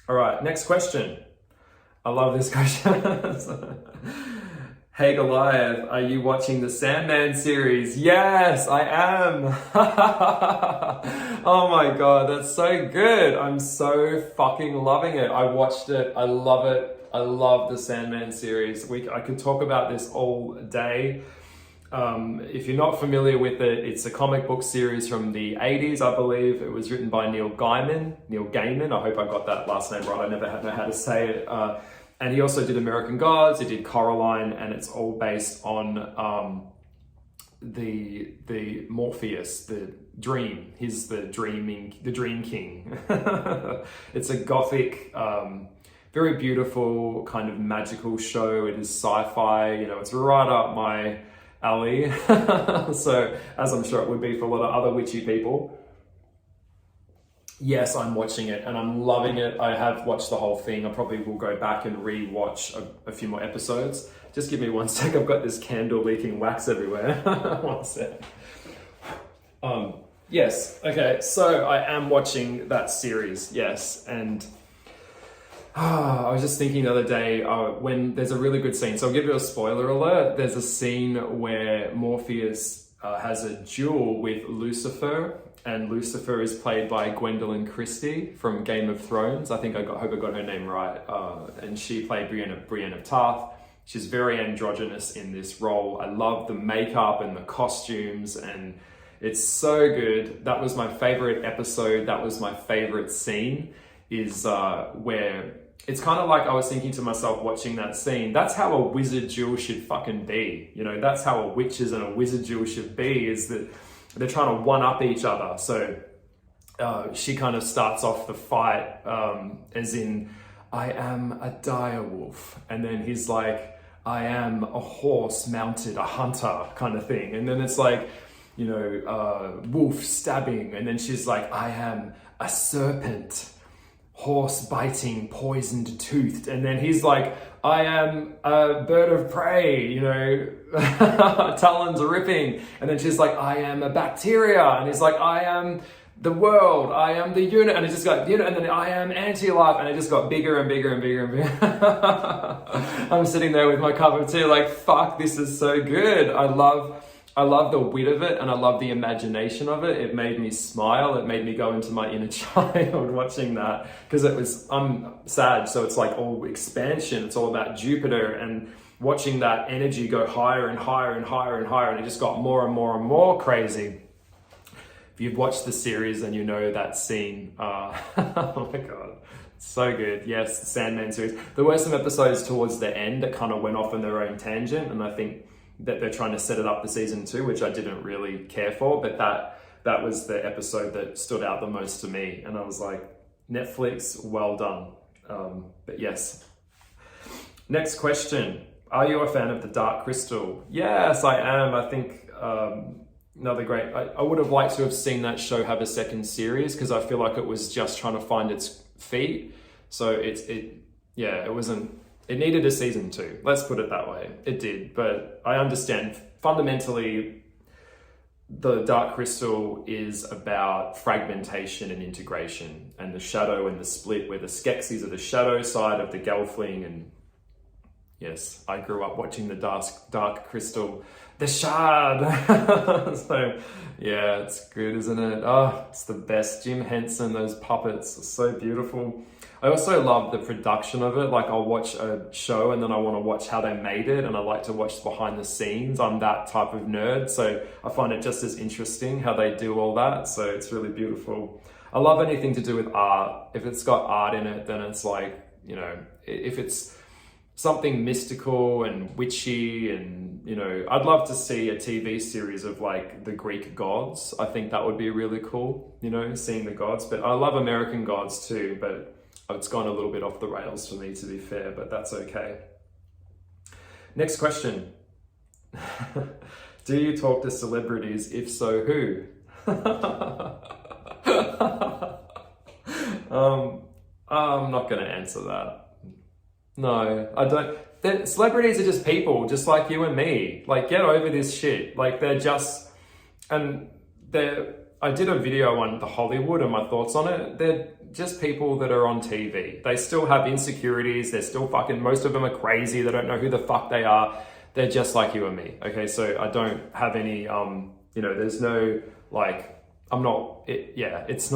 All right, next question. I love this question. Hey Goliath, are you watching the Sandman series? Yes, I am. Oh my God, that's so good. I'm so fucking loving it. I watched it. I love it. I love the Sandman series. I could talk about this all day. If you're not familiar with it, it's a comic book series from the 80s, I believe. It was written by Neil Gaiman. I hope I got that last name right. I never know how to say it. And he also did American Gods, he did Coraline, and it's all based on the Morpheus, the dream. He's the dream king. It's a gothic, very beautiful kind of magical show. It is sci-fi, you know, it's right up my alley. So, as I'm sure it would be for a lot of other witchy people. Yes, I'm watching it and I'm loving it. I have watched the whole thing. I probably will go back and re-watch a few more episodes. Just give me one sec. I've got this candle leaking wax everywhere. One sec. Yes. Okay. So I am watching that series. Yes. And I was just thinking the other day when there's a really good scene. So I'll give you a spoiler alert. There's a scene where Morpheus has a duel with Lucifer. And Lucifer is played by Gwendolyn Christie from Game of Thrones. I hope I got her name right. And she played Brienne of Tarth. She's very androgynous in this role. I love the makeup and the costumes, and it's so good. That was my favorite episode. That was my favorite scene, is where it's kind of like I was thinking to myself watching that scene, that's how a wizard duel should fucking be. You know, that's how a witches and a wizard duel should be, is that they're trying to one-up each other. So she kind of starts off the fight as in, I am a dire wolf. And then he's like, I am a horse mounted, a hunter kind of thing. And then it's like, you know, wolf stabbing. And then she's like, I am a serpent, horse biting, poisoned toothed. And then he's like, I am a bird of prey, you know, talons ripping. And then she's like, I am a bacteria. And he's like, I am the world, I am the unit, and it just got, and then I am anti-life, and it just got bigger and bigger and bigger and bigger. I'm sitting there with my cup of tea like, fuck, this is so good. I love the wit of it, and I love the imagination of it. It made me smile. It made me go into my inner child watching that, because I'm Sag, so it's like all expansion. It's all about Jupiter, and watching that energy go higher and higher and higher and higher, and it just got more and more and more crazy. If you've watched the series, then you know that scene. Oh my God, so good. Yes, the Sandman series. There were some episodes towards the end that kind of went off on their own tangent, and I think that they're trying to set it up for season 2, which I didn't really care for, but that was the episode that stood out the most to me, and I was like, Netflix, well done. But yes. Next question. Are you a fan of the Dark Crystal? Yes, I am. I think another great... I would have liked to have seen that show have a second series, because I feel like it was just trying to find its feet. So it wasn't... It needed a season 2. Let's put it that way. It did, but I understand. Fundamentally, the Dark Crystal is about fragmentation and integration, and the shadow and the split, where the Skeksis are the shadow side of the Gelfling. And yes, I grew up watching the Dark Crystal, the Shard. So yeah, it's good, isn't it? Oh, it's the best. Jim Henson, those puppets are so beautiful. I also love the production of it. Like, I'll watch a show and then I want to watch how they made it, and I like to watch behind the scenes. I'm that type of nerd, so I find it just as interesting how they do all that. So it's really beautiful. I love anything to do with art. If it's got art in it, then it's like, if it's something mystical and witchy, and I'd love to see a TV series of like the Greek gods. I think that would be really cool, seeing the gods. But I love American gods too, but it's gone a little bit off the rails for me, to be fair, but that's okay. Next question. Do you talk to celebrities? If so, who? I'm not going to answer that. No, I don't. Celebrities are just people, just like you and me. Like, get over this shit. Like, they're just... I did a video on the Hollywood and my thoughts on it. They're just people that are on TV. They still have insecurities. They're still most of them are crazy. They don't know who the fuck they are. They're just like you and me. Okay, so I don't have any, there's no, like, it's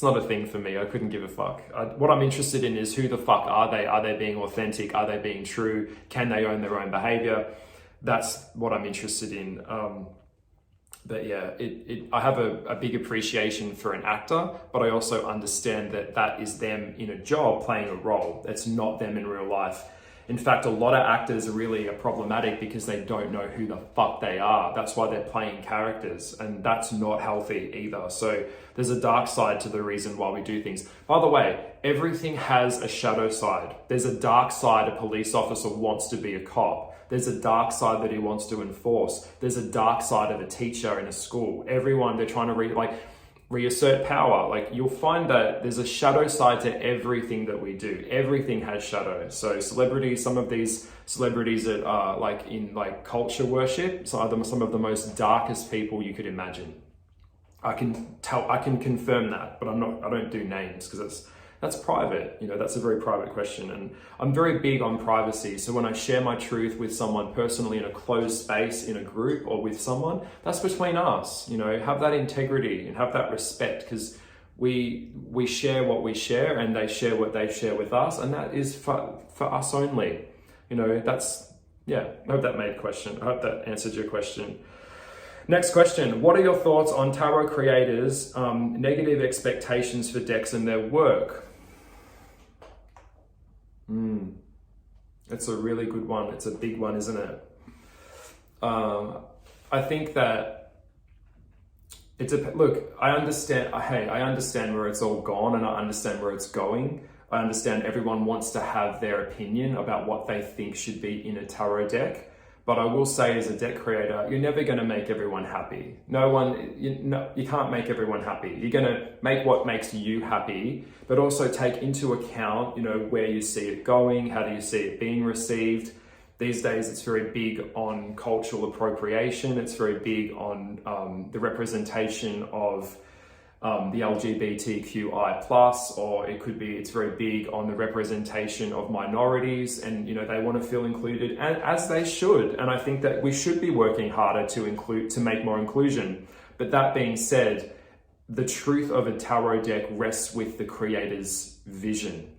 not a thing for me. I couldn't give a fuck. What I'm interested in is, who the fuck are they? Are they being authentic? Are they being true? Can they own their own behavior? That's what I'm interested in. But yeah, I have a big appreciation for an actor, but I also understand that is them in a job playing a role. It's not them in real life. In fact, a lot of actors really are problematic because they don't know who the fuck they are. That's why they're playing characters, and that's not healthy either. So there's a dark side to the reason why we do things. By the way, everything has a shadow side. There's a dark side. A police officer wants to be a cop. There's a dark side that he wants to enforce. There's a dark side of a teacher in a school. Everyone, they're trying to reassert power. Like, you'll find that there's a shadow side to everything that we do. Everything has shadow. So celebrities, some of these celebrities that are like in like culture worship, so are some of the most darkest people you could imagine. I can confirm that, but I don't do names because that's private. That's a very private question, and I'm very big on privacy. So when I share my truth with someone personally in a closed space, in a group, or with someone, that's between us. Have that integrity and have that respect, because we share what we share, and they share what they share with us, and that is for us only. I hope that answered your question. Next question. What are your thoughts on tarot creators' negative expectations for decks and their work? It's a really good one. It's a big one, isn't it? I think that I understand. I understand where it's all gone, and I understand where it's going. I understand everyone wants to have their opinion about what they think should be in a tarot deck. But I will say, as a deck creator, you're never going to make everyone happy. You can't make everyone happy. You're going to make what makes you happy, but also take into account, where you see it going, how do you see it being received. these days it's very big on cultural appropriation. It's very big on the representation of the LGBTQI+, or it could be it's very big on the representation of minorities, and they want to feel included, and as they should. And I think that we should be working harder to make more inclusion. But that being said, the truth of a tarot deck rests with the creator's vision.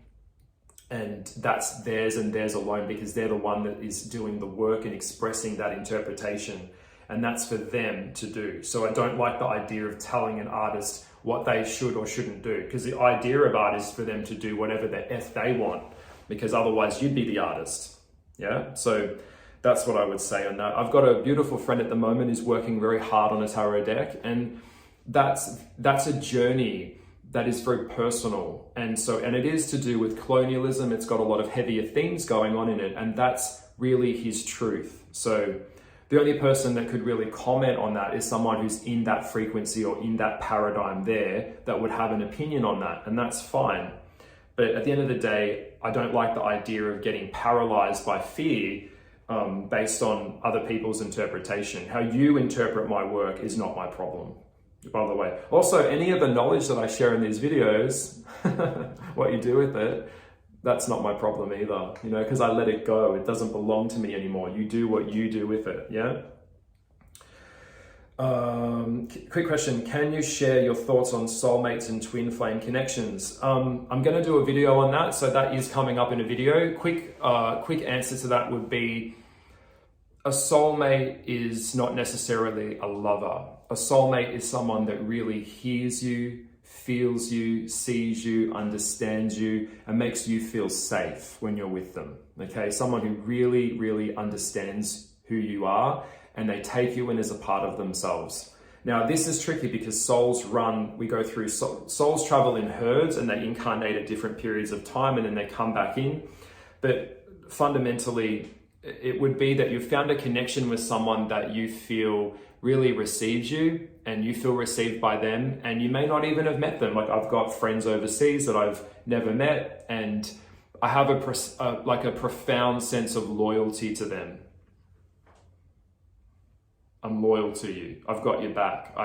And that's theirs and theirs alone, because they're the one that is doing the work and expressing that interpretation. And that's for them to do. So I don't like the idea of telling an artist what they should or shouldn't do, because the idea of art is for them to do whatever the F they want, because otherwise you'd be the artist. Yeah. So that's what I would say on that. I've got a beautiful friend at the moment who's working very hard on a tarot deck, and that's a journey that is very personal. And it is to do with colonialism. It's got a lot of heavier things going on in it, and that's really his truth. So the only person that could really comment on that is someone who's in that frequency or in that paradigm there that would have an opinion on that, and that's fine. But at the end of the day, I don't like the idea of getting paralyzed by fear based on other people's interpretation. How you interpret my work is not my problem, by the way. Also, any of the knowledge that I share in these videos, what you do with it, that's not my problem either, because I let it go. It doesn't belong to me anymore. You do what you do with it, yeah? Quick question. Can you share your thoughts on soulmates and twin flame connections? I'm going to do a video on that, so that is coming up in a video. Quick answer to that would be, a soulmate is not necessarily a lover. A soulmate is someone that really hears you, feels you, sees you, understands you, and makes you feel safe when you're with them. Okay, someone who really, really understands who you are, and they take you in as a part of themselves. Now, this is tricky because souls travel in herds, and they incarnate at different periods of time, and then they come back in. But fundamentally, it would be that you've found a connection with someone that you feel really receives you, and you feel received by them, and you may not even have met them. Like, I've got friends overseas that I've never met, and I have a profound sense of loyalty to them. I'm loyal to you. I've got your back.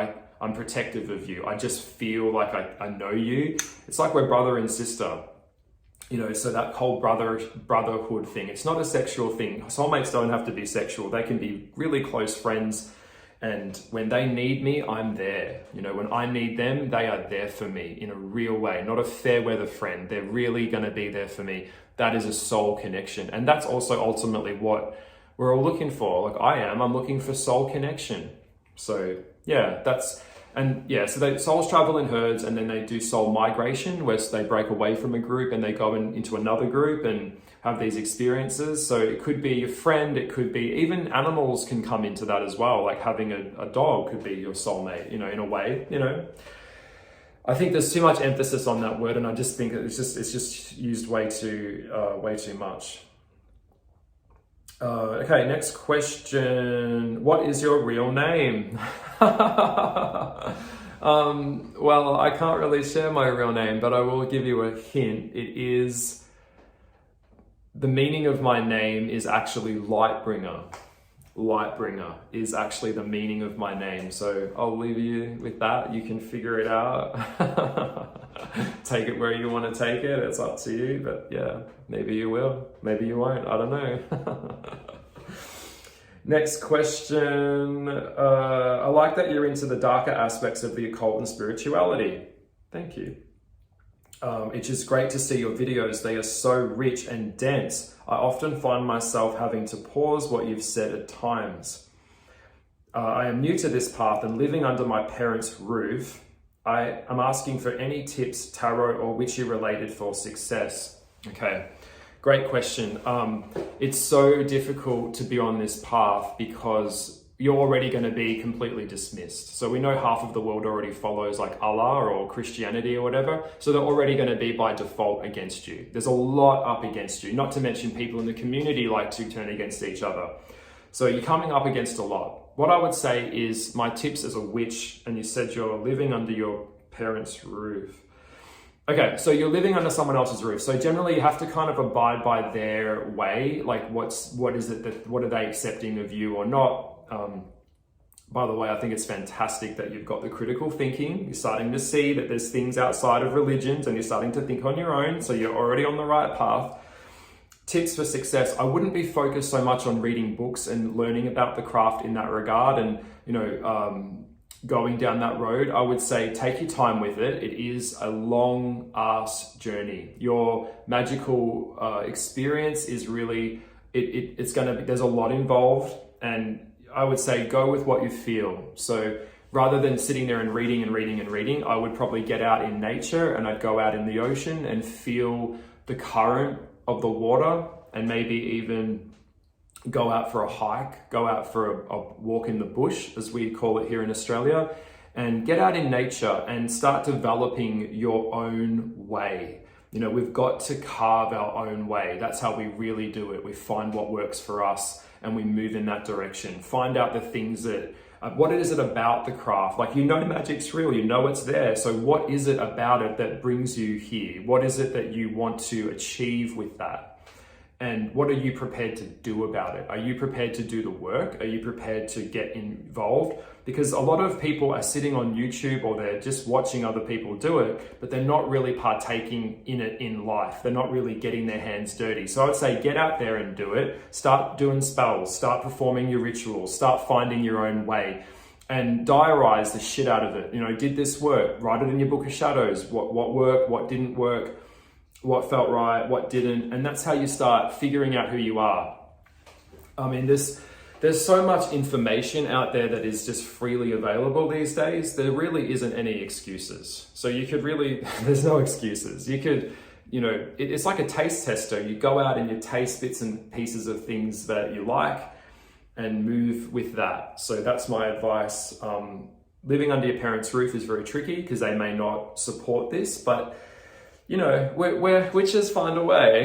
I'm protective of you. I just feel like I know you. It's like we're brother and sister. So that whole brotherhood thing, it's not a sexual thing. Soulmates don't have to be sexual. They can be really close friends. And when they need me, I'm there. When I need them, they are there for me in a real way, not a fair weather friend. They're really going to be there for me. That is a soul connection. And that's also ultimately what we're all looking for. Like I'm looking for soul connection. So yeah, so souls travel in herds, and then they do soul migration, where they break away from a group and they go into another group and have these experiences. So it could be your friend, it could be even animals can come into that as well. Like having a dog could be your soulmate, in a way, I think there's too much emphasis on that word, and I just think it's just used way too much. Okay, next question. What is your real name? Well, I can't really share my real name, but I will give you a hint. The meaning of my name is actually Lightbringer. Lightbringer is actually the meaning of my name. So I'll leave you with that. You can figure it out. Take it where you want to take it. It's up to you. But yeah, maybe you will. Maybe you won't. I don't know. Next question. I like that you're into the darker aspects of the occult and spirituality. Thank you. It's just great to see your videos. They are so rich and dense. I often find myself having to pause what you've said at times. I am new to this path and living under my parents' roof. I am asking for any tips, tarot or witchy related, for success. Okay, great question. It's so difficult to be on this path because you're already going to be completely dismissed. So we know half of the world already follows like Allah or Christianity or whatever. So they're already going to be by default against you. There's a lot up against you, not to mention people in the community like to turn against each other. So you're coming up against a lot. What I would say is my tips as a witch, and you said you're living under your parents' roof. Okay, so you're living under someone else's roof. So generally you have to kind of abide by their way. Like what are they accepting of you or not? By the way, I think it's fantastic that you've got the critical thinking. You're starting to see that there's things outside of religions and you're starting to think on your own. So you're already on the right path. Tips for success. I wouldn't be focused so much on reading books and learning about the craft in that regard and, going down that road. I would say take your time with it. It is a long ass journey. Your magical experience is really, it's going to be, there's a lot involved, and I would say go with what you feel. So rather than sitting there and reading, I would probably get out in nature and I'd go out in the ocean and feel the current of the water, and maybe even go out for a hike, go out for a walk in the bush, as we call it here in Australia, and get out in nature and start developing your own way. We've got to carve our own way. That's how we really do it. We find what works for us and we move in that direction. Find out the things that, what is it about the craft? Like, magic's real, it's there. So what is it about it that brings you here? What is it that you want to achieve with that? And what are you prepared to do about it? Are you prepared to do the work? Are you prepared to get involved? Because a lot of people are sitting on YouTube or they're just watching other people do it, but they're not really partaking in it in life. They're not really getting their hands dirty. So I would say get out there and do it. Start doing spells, start performing your rituals, start finding your own way, and diarize the shit out of it. Did this work? Write it in your book of shadows. What worked? What didn't work? What felt right, what didn't, and that's how you start figuring out who you are. I mean, there's so much information out there that is just freely available these days. There really isn't any excuses. So you could really, there's no excuses. You could, it's like a taste tester. You go out and you taste bits and pieces of things that you like and move with that. So that's my advice. Living under your parents' roof is very tricky because they may not support this, but witches find a way.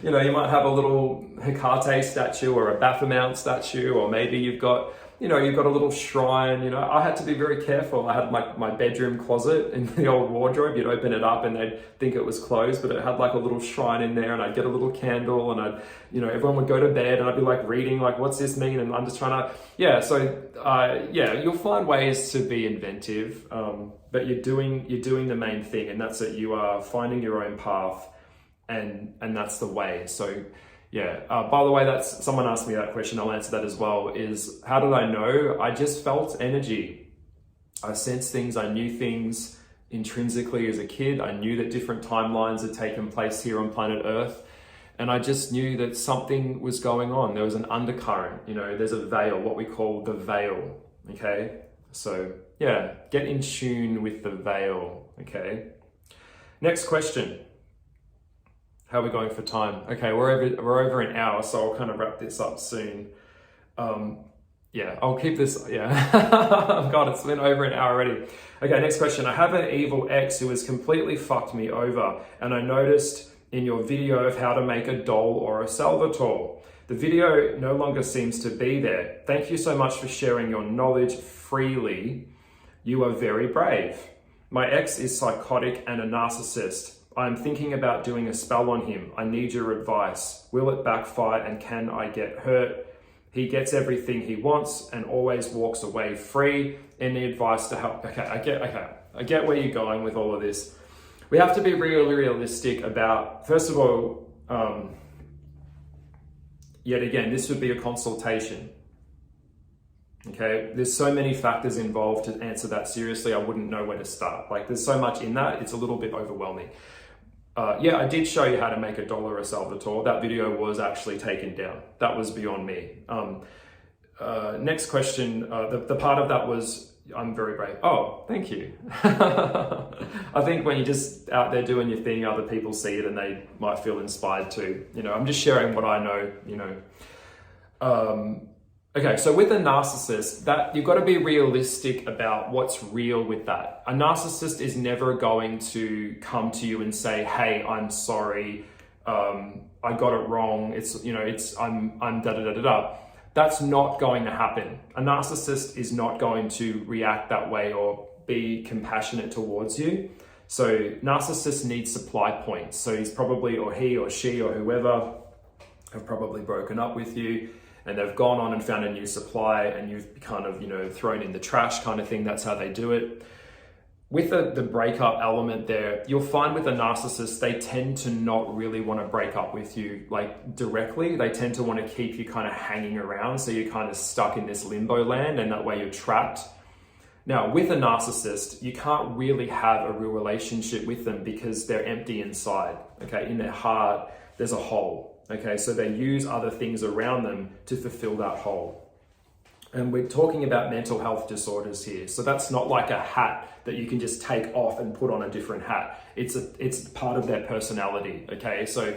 You might have a little Hecate statue or a Baphomet statue, or maybe you've got a little shrine. I had to be very careful. I had my bedroom closet in the old wardrobe. You'd open it up and they'd think it was closed, but it had like a little shrine in there, and I'd get a little candle, and everyone would go to bed and I'd be like reading, like, what's this mean? And I'm just trying to, you'll find ways to be inventive, but you're doing the main thing, and that's that you are finding your own path, and that's the way. So by the way, that's, someone asked me that question, I'll answer that as well, is how did I know? I just felt energy. I sensed things, I knew things intrinsically as a kid. I knew that different timelines had taken place here on planet Earth, and I just knew that something was going on. There was an undercurrent, there's a veil, what we call the veil, okay? So get in tune with the veil, okay? Next question. How are we going for time? Okay, we're over an hour, so I'll kind of wrap this up soon. I'll keep this, God, it's been over an hour already. Okay, next question. I have an evil ex who has completely fucked me over, and I noticed in your video of how to make a doll or a Salvatore. The video no longer seems to be there. Thank you so much for sharing your knowledge freely. You are very brave. My ex is psychotic and a narcissist. I'm thinking about doing a spell on him. I need your advice. Will it backfire, and can I get hurt? He gets everything he wants and always walks away free. Any advice to help? Okay, I get where you're going with all of this. We have to be really realistic about, first of all, yet again, this would be a consultation. Okay, there's so many factors involved to answer that seriously. I wouldn't know where to start. Like, there's so much in that, it's a little bit overwhelming. I did show you how to make a doll or a Salvatore. That video was actually taken down. That was beyond me. Next question, the part of that was, I'm very brave. Oh, thank you. I think when you're just out there doing your thing, other people see it and they might feel inspired too. I'm just sharing what I know, Okay, so with a narcissist, that you've got to be realistic about what's real with that. A narcissist is never going to come to you and say, "Hey, I'm sorry, I got it wrong. I'm da da da da da." That's not going to happen. A narcissist is not going to react that way or be compassionate towards you. So narcissists need supply points. So he's probably, or he or she or whoever, have probably broken up with you and they've gone on and found a new supply and you've kind of, you know, thrown in the trash kind of thing. That's how they do it. With the breakup element there, you'll find with a narcissist, they tend to not really want to break up with you like directly. They tend to want to keep you kind of hanging around. So you're kind of stuck in this limbo land and that way you're trapped. Now, with a narcissist, you can't really have a real relationship with them because they're empty inside, okay? In their heart, there's a hole, okay? So they use other things around them to fulfill that hole. And we're talking about mental health disorders here. So that's not like a hat that you can just take off and put on a different hat. It's part of their personality, okay? So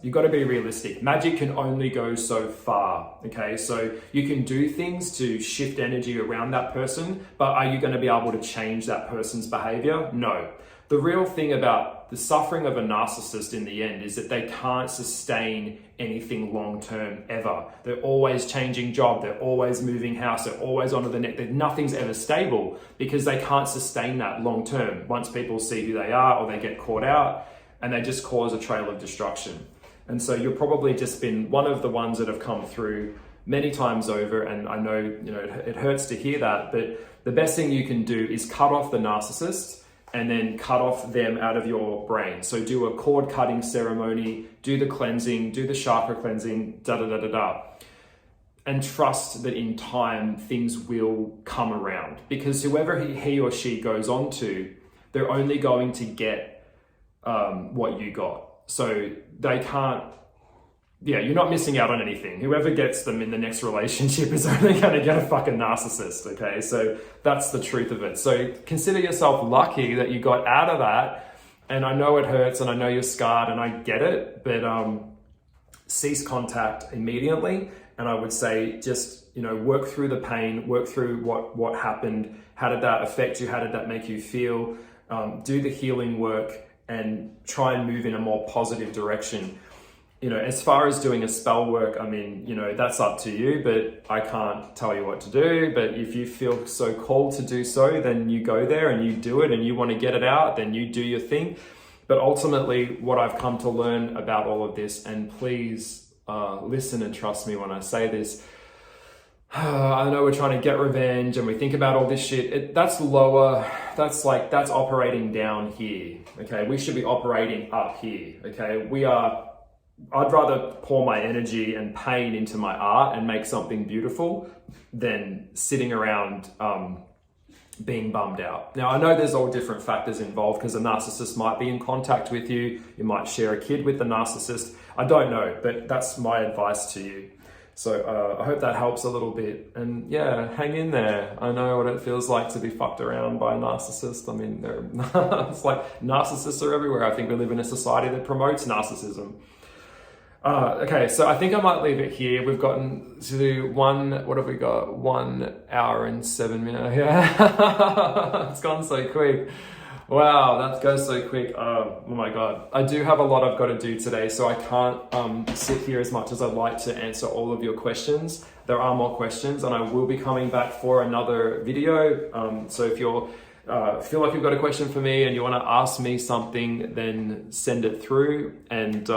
you've got to be realistic. Magic can only go so far, okay? So you can do things to shift energy around that person, but are you going to be able to change that person's behavior? No. The real thing about the suffering of a narcissist in the end is that they can't sustain anything long-term ever. They're always changing job, they're always moving house, they're always onto the next, nothing's ever stable because they can't sustain that long-term. Once people see who they are or they get caught out and they just cause a trail of destruction. And so you've probably just been one of the ones that have come through many times over, and I know, you know, it hurts to hear that, but the best thing you can do is cut off the narcissist and then cut off them out of your brain. So do a cord cutting ceremony, do the cleansing, do the chakra cleansing, and trust that in time things will come around. Because whoever he or she goes on to, they're only going to get what you got. So they can't, you're not missing out on anything. Whoever gets them in the next relationship is only going to get a fucking narcissist, okay? So that's the truth of it. So consider yourself lucky that you got out of that. And I know it hurts and I know you're scarred and I get it, but cease contact immediately. And I would say just, you know, work through the pain, work through what happened. How did that affect you? How did that make you feel? Do the healing work and try and move in a more positive direction. You know, as far as doing a spell work, I mean, you know, that's up to you, but I can't tell you what to do. But if you feel so called to do so, then you go there and you do it and you want to get it out, then you do your thing. But ultimately, what I've come to learn about all of this, and please listen and trust me when I say this, I know we're trying to get revenge and we think about all this shit. That's lower. That's operating down here. Okay. We should be operating up here. Okay. I'd rather pour my energy and pain into my art and make something beautiful than sitting around being bummed out. Now, I know there's all different factors involved because a narcissist might be in contact with you. You might share a kid with the narcissist. I don't know, but that's my advice to you. So I hope that helps a little bit. And yeah, hang in there. I know what it feels like to be fucked around by a narcissist. I mean, it's like narcissists are everywhere. I think we live in a society that promotes narcissism. Okay, so I think I might leave it here. We've gotten to what have we got? 1 hour and 7 minutes. Yeah, it's gone so quick. Wow, that goes so quick. Oh my God. I do have a lot I've got to do today, so I can't sit here as much as I'd like to answer all of your questions. There are more questions and I will be coming back for another video. So if you're feel like you've got a question for me and you want to ask me something, then send it through. And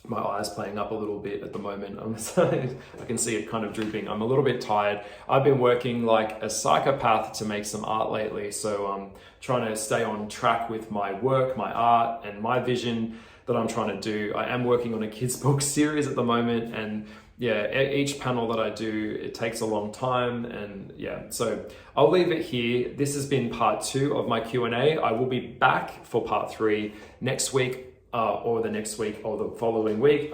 my eye's playing up a little bit at the moment. I can see it kind of drooping. I'm a little bit tired. I've been working like a psychopath to make some art lately. So I'm trying to stay on track with my work, my art, and my vision that I'm trying to do. I am working on a kids book series at the moment. And yeah, each panel that I do, it takes a long time. And yeah, so I'll leave it here. This has been part 2 of my Q&A. I will be back for part 3 next week. Or the next week or the following week.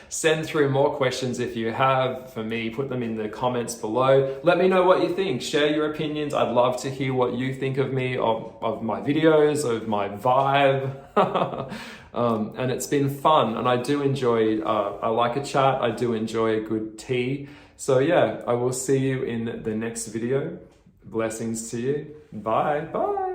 Send through more questions if you have for me. Put them in the comments below. Let me know what you think. Share your opinions. I'd love to hear what you think of me, of my videos, of my vibe. And it's been fun and I do enjoy, I like a chat. I do enjoy a good tea. So yeah, I will see you in the next video. Blessings to you. Bye. Bye.